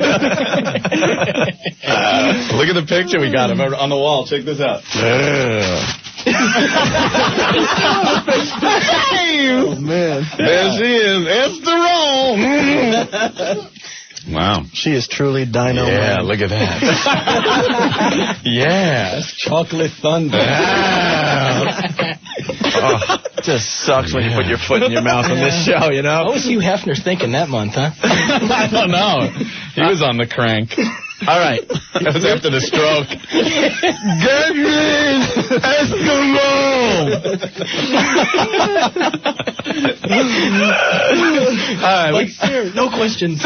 Look at the picture we got on the wall. Check this out. Oh, man. There she is. Esther Roll. Wow. She is truly dynamite. Yeah, look at that. Yeah. That's chocolate thunder. Just sucks when you put your foot in your mouth on this show, What was Hugh Hefner thinking that month, huh? I don't know. He was on the crank. All right. That was after the stroke. Get me Eskimo! All right. No questions.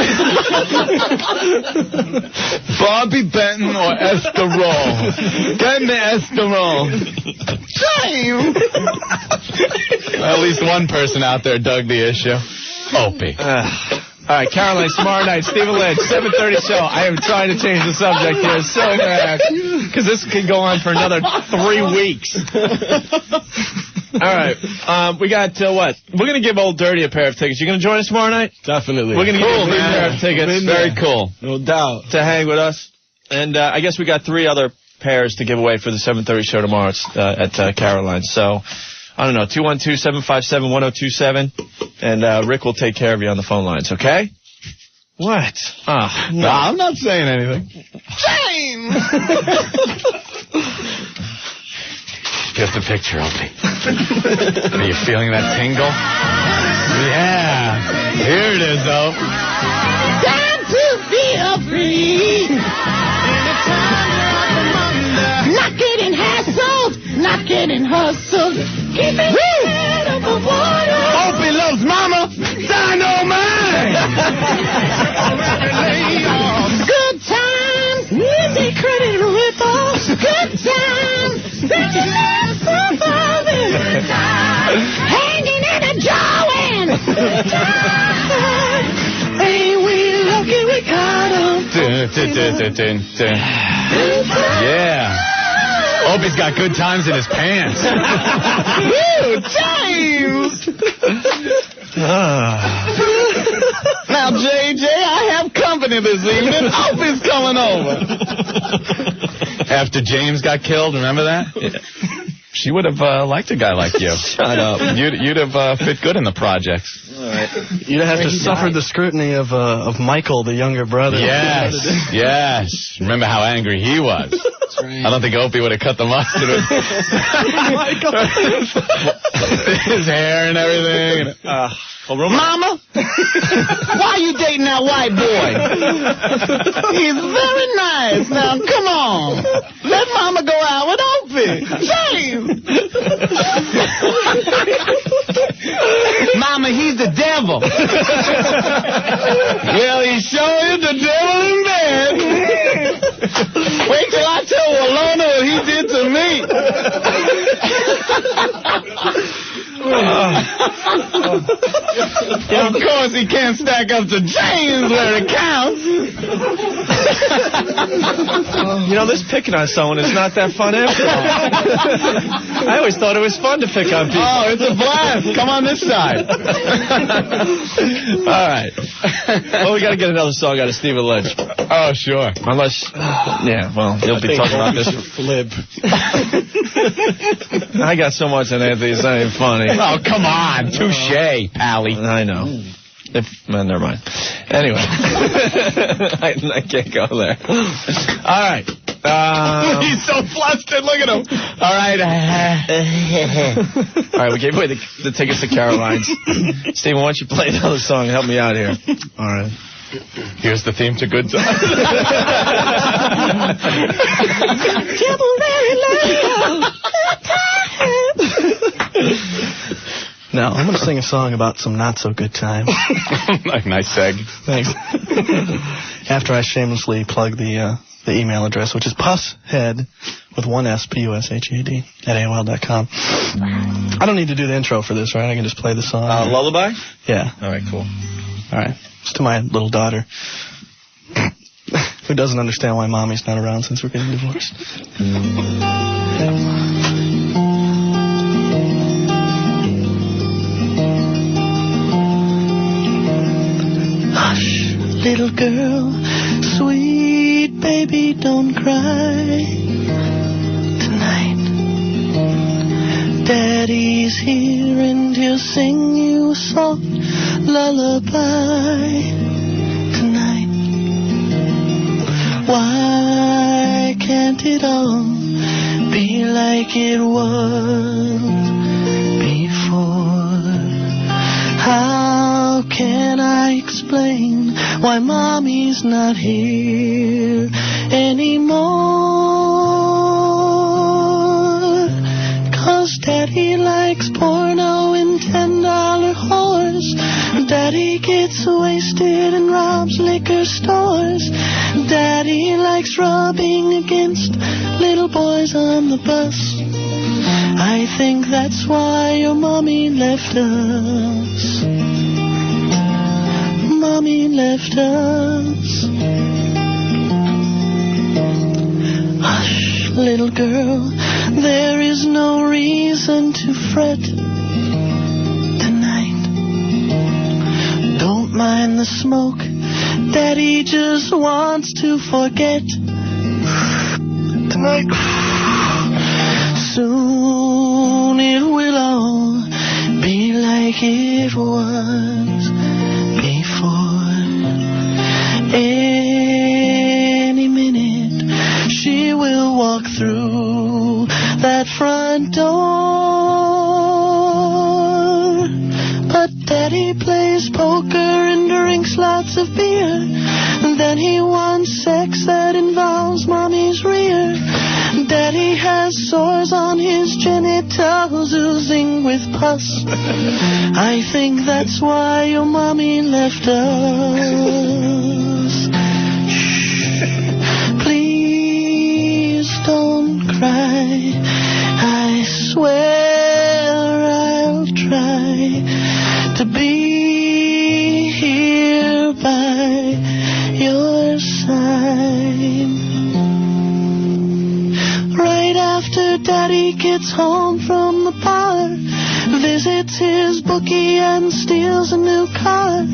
Bobby Benton or Escarole? Get me Escarole. Shame! At least one person out there dug the issue. Opie. All right, Caroline, tomorrow night, Stephen Lynch, 7:30 show. I am trying to change the subject here so bad, because this could go on for another 3 weeks. All right, we got, what? We're going to give Old Dirty a pair of tickets. You going to join us tomorrow night? Definitely. We're going to give you a pair of tickets. Very cool. No doubt. To hang with us. And I guess we got 3 other pairs to give away for the 7:30 show tomorrow at Caroline. So... I don't know, 212-757-1027, and Rick will take care of you on the phone lines, okay? What? No, I'm not saying anything. James! Just a picture, Opie. Are you feeling that tingle? Yeah. Here it is, though. Time to be free. Not getting hassled, not getting hustled. Keeping your head above water. Opie loves mama. Dynamite. Good times, easy credit rip-offs. Good times, spending less for father. Good times, hanging in a Joanne. Good times, ain't we lucky we got 'em. Yeah. Opie's got good times in his pants. Woo, James! Now, JJ, I have company this evening. Opie's coming over. After James got killed, remember that? Yeah. She would have liked a guy like you. Shut up. You'd have fit good in the projects. All right. You'd have to suffer the scrutiny of Michael, the younger brother. Yes. Remember how angry he was. That's right. I don't think Opie would have cut the mustard with his hair and everything. Mama, why are you dating that white boy? He's very nice. Now, come on. Let Mama go out with Opie. James! Mama, he's the devil. Well, he showed the devil in bed. Wait till I tell Walona what he did to me. Of course, he can't stack up to James where it counts. You know, this picking on someone is not that fun after all. I always thought it was fun to pick on people. Oh, it's a blast. Come on this side. All right. Well, we got to get another song out of Stephen Lynch. Oh, sure. Unless, yeah, well, You'll be talking about this. Flip. I got so much on Anthony, it's not even funny. Oh, come on. Touche, Pally. I know. Never mind. Anyway. I can't go there. All right. He's so flustered. Look at him. All right. All right, we gave away the tickets to Caroline's. Stephen, why don't you play another song and help me out here? All right. Here's the theme to Good Times. Now, I'm going to sing a song about some not-so-good times. Nice seg. Thanks. After I shamelessly plug the email address, which is pusshead with one S, P-U-S-H-E-A-D, at AOL.com. I don't need to do the intro for this, right? I can just play the song. Lullaby? Yeah. All right, cool. All right. It's to my little daughter, who doesn't understand why mommy's not around since we're getting divorced. Hush, little girl, sweet baby, don't cry tonight. Daddy's here and he'll sing you a soft lullaby tonight. Why can't it all be like it was before? How can I explain why mommy's not here anymore? 'Cause daddy likes porno and $10 whores. Daddy gets wasted and robs liquor stores. Daddy likes rubbing against little boys on the bus. I think that's why your mommy left us. Mommy left us. Hush, little girl, there is no reason to fret tonight. Don't mind the smoke, Daddy just wants to forget tonight. Soon it will all be like it was before. Any minute she will walk through that front door. But Daddy plays poker and drinks lots of beer. Then he wants sex that involves mommy's rear. Daddy has sores on his genitals oozing with pus. I think that's why your mommy left us. Shh. Please don't cry. I swear I'll try to be here by your side. Right after Daddy gets home from the bar, visits his bookie and steals a new car.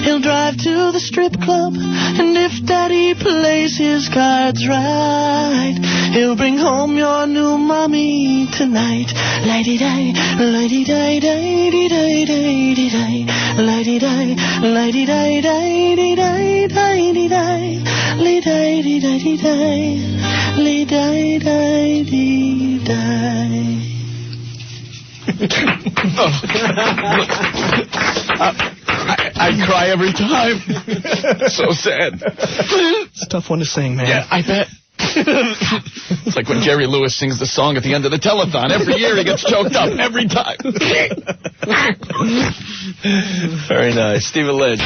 He'll drive to the strip club, and if Daddy plays his cards right, he'll bring home your new mommy tonight. Lady-day, lady-day, day-day, day-day, lady-day, lady-day, day-day, day-day, lady-day, lady-day. I cry every time. So sad. It's a tough one to sing, man. Yeah, I bet. It's like when Jerry Lewis sings the song at the end of the telethon. Every year he gets choked up. Every time. Very nice. Stephen Lynch.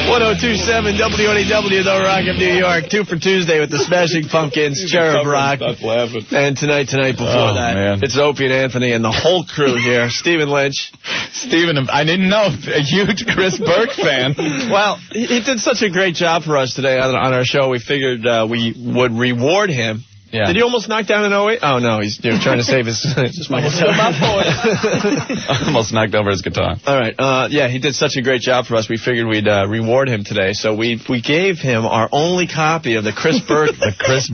1027 WNEW, The Rock of New York. 2 for Tuesday with the Smashing Pumpkins, Cherub Rock. And tonight before that, man. it's Opie and Anthony and the whole crew here. Stephen Lynch. Stephen, I didn't know, a huge Chris Burke fan. Well, he did such a great job for us today on our show. We figured we would reward him. Yeah. Did he almost knock down an 08? Oh, no, he's trying to save his... Almost knocked over his guitar. All right. Yeah, he did such a great job for us. We figured we'd reward him today. So we gave him our only copy of the Chris Burke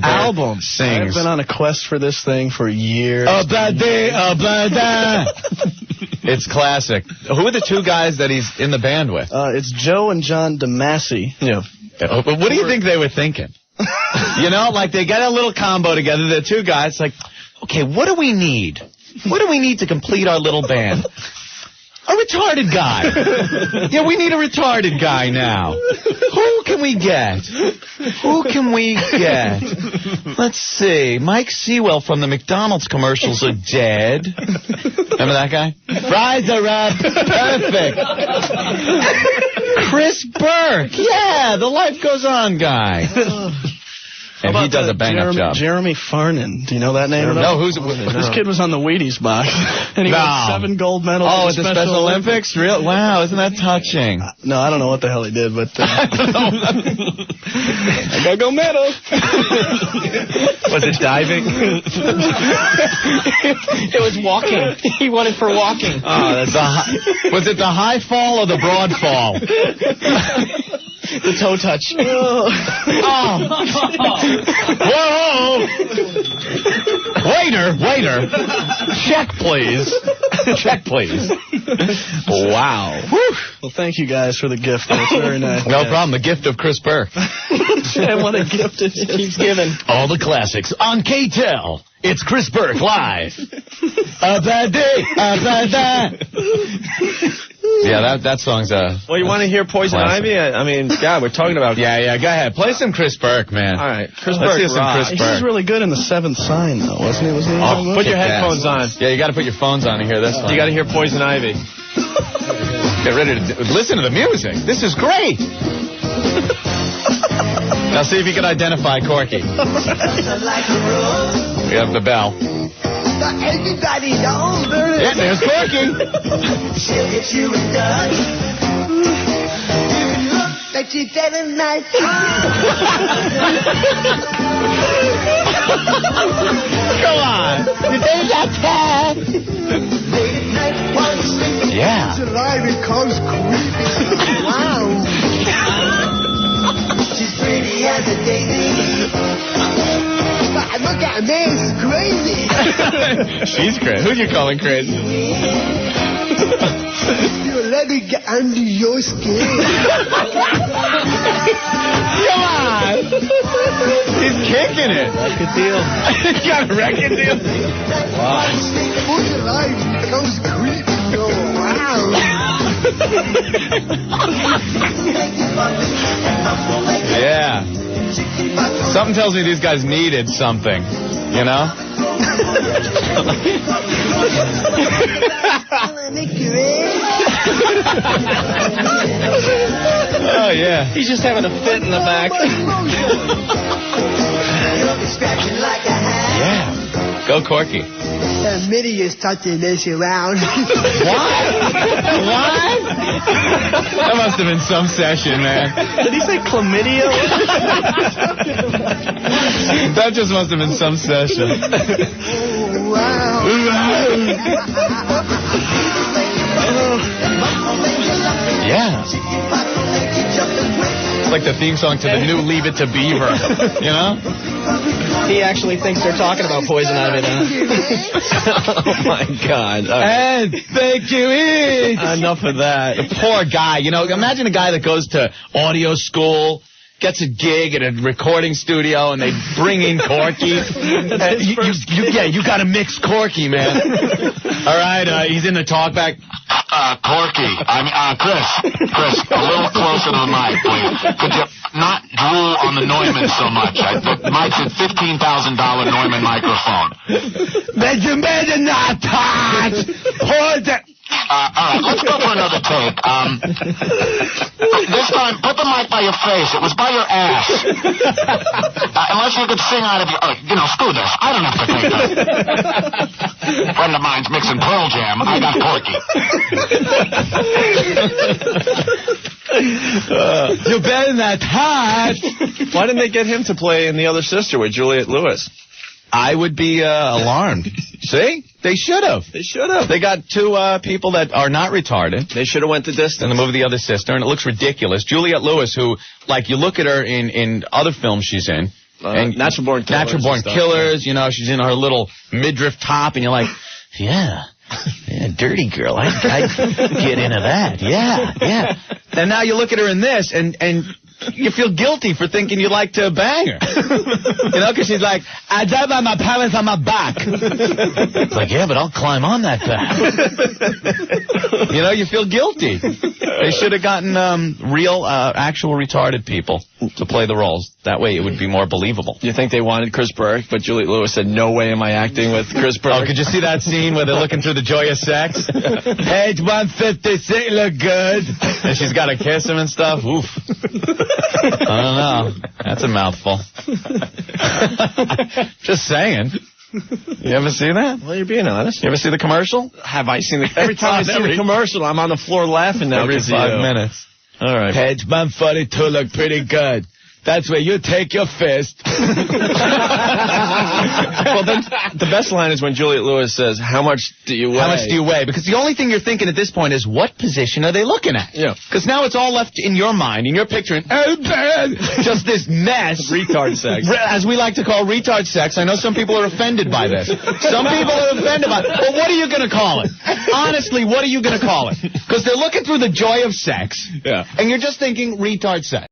album. Sings. I've been on a quest for this thing for years. It's classic. Who are the two guys that he's in the band with? It's Joe and John DeMasi. Yeah. But what do you think they were thinking? You know, like they got a little combo together. The two guys, like, okay, what do we need? What do we need to complete our little band? A retarded guy. Yeah, we need a retarded guy now. Who can we get? Let's see. Mike Sewell from the McDonald's commercials are dead. Remember that guy? Fries are up. Perfect. Chris Burke. Yeah, the Life Goes On guy. And he does a bang-up job. Jeremy Farnan. Do you know that name? No, This kid was on the Wheaties box. And he won 7 gold medals. Oh, at the Special Olympics? Real? Wow, isn't that touching? No, I don't know what the hell he did, but... I gotta go medal. Was it diving? It was walking. He won it for walking. Oh, was it the high fall or the broad fall? The toe touch. Oh. Whoa! Waiter. Check, please. Wow. Whew. Well, thank you guys for the gift. It's very nice. No problem. The gift of Chris Burke. And what a gift it keeps giving. All the classics on K-Tel. It's Chris Burke live. A bad day. Yeah, that song's Well, you want to hear Poison Ivy? I mean, God, we're talking about... Yeah, go ahead. Play some Chris Burke, man. All right, Let's hear some Chris Burke. He was really good in The Seventh Sign, though, wasn't he? Put your headphones on. Yeah, you got to put your phones on to hear this one. You got to hear Poison Ivy. Get ready to listen to the music. This is great. Now see if you can identify Corky. We have the bell. Everybody knows. Yeah, there's Corky. She'll hit you with done. You look like you're very nice. Come on. You think that's bad? Yeah. July becomes creepy. Wow. She's pretty as a daisy. Look at me, it's crazy. She's crazy. Who you calling crazy? You let me get under your skin. Come on. He's kicking it. Record deal. He got a record deal. Wow. July becomes creepy. Oh, wow. Yeah. Something tells me these guys needed something, you know? Oh, yeah. He's just having a fit in the back. Yeah. Go Corky. Mitty is touching this around. What? That must have been some session, man. Did he say chlamydia? That just must have been some session. Wow. Yeah. It's like the theme song to the new Leave It to Beaver, you know? He actually thinks they're talking about Poison Ivy now. Oh, my God. And thank you. Enough of that. The poor guy, you know, imagine a guy that goes to audio school, gets a gig at a recording studio, and they bring in Corky. You got to mix Corky, man. All right, he's in the talkback. Corky, Chris, a little closer to the mic, please. Could you not drool on the Neumann so much? The mic's a $15,000 Neumann microphone. Better not touch. Hold it. right, let's go for another take. This time, put the mic by your face. It was by your ass. Unless you could sing out of your... screw this. I don't have to take that. A friend of mine's mixing Pearl Jam. I got Porky. You're better than that hot. Why didn't they get him to play in The Other Sister with Juliette Lewis? I would be alarmed. See? They should have. They should have. They got two people that are not retarded. They should have went the distance. In the movie The Other Sister, and it looks ridiculous. Juliette Lewis, who, you look at her in other films she's in. And Natural Born Killers. Natural Born Killers, she's in her little midriff top, and you're like, yeah, dirty girl. I'd get into that. Yeah. And now you look at her in this, and you feel guilty for thinking you like to bang her. Because she's like, I died by my parents on my back. It's like, yeah, but I'll climb on that back. You feel guilty. They should have gotten real, actual retarded people to play the roles. That way it would be more believable. You think they wanted Chris Burke, but Juliette Lewis said, no way am I acting with Chris Burke. Oh, could you see that scene where they're looking through the joy of sex? Page 156, look good. And she's got to kiss him and stuff. Oof. I don't know. That's a mouthful. Just saying. You ever see that? Well, you're being honest. You ever see the commercial? Have I seen it? Every time I see the commercial, I'm on the floor laughing now. Every 5 minutes. All right. Page 142 look pretty good. That's where you take your fist. Well, then, the best line is when Juliette Lewis says, how much do you weigh? How much do you weigh? Because the only thing you're thinking at this point is, what position are they looking at? Yeah. Because now it's all left in your mind, and you're picturing, just this mess. Retard sex. As we like to call retard sex. I know some people are offended by this. Some people are offended by it. But what are you going to call it? Honestly, what are you going to call it? Because they're looking through the joy of sex, yeah, and you're just thinking retard sex.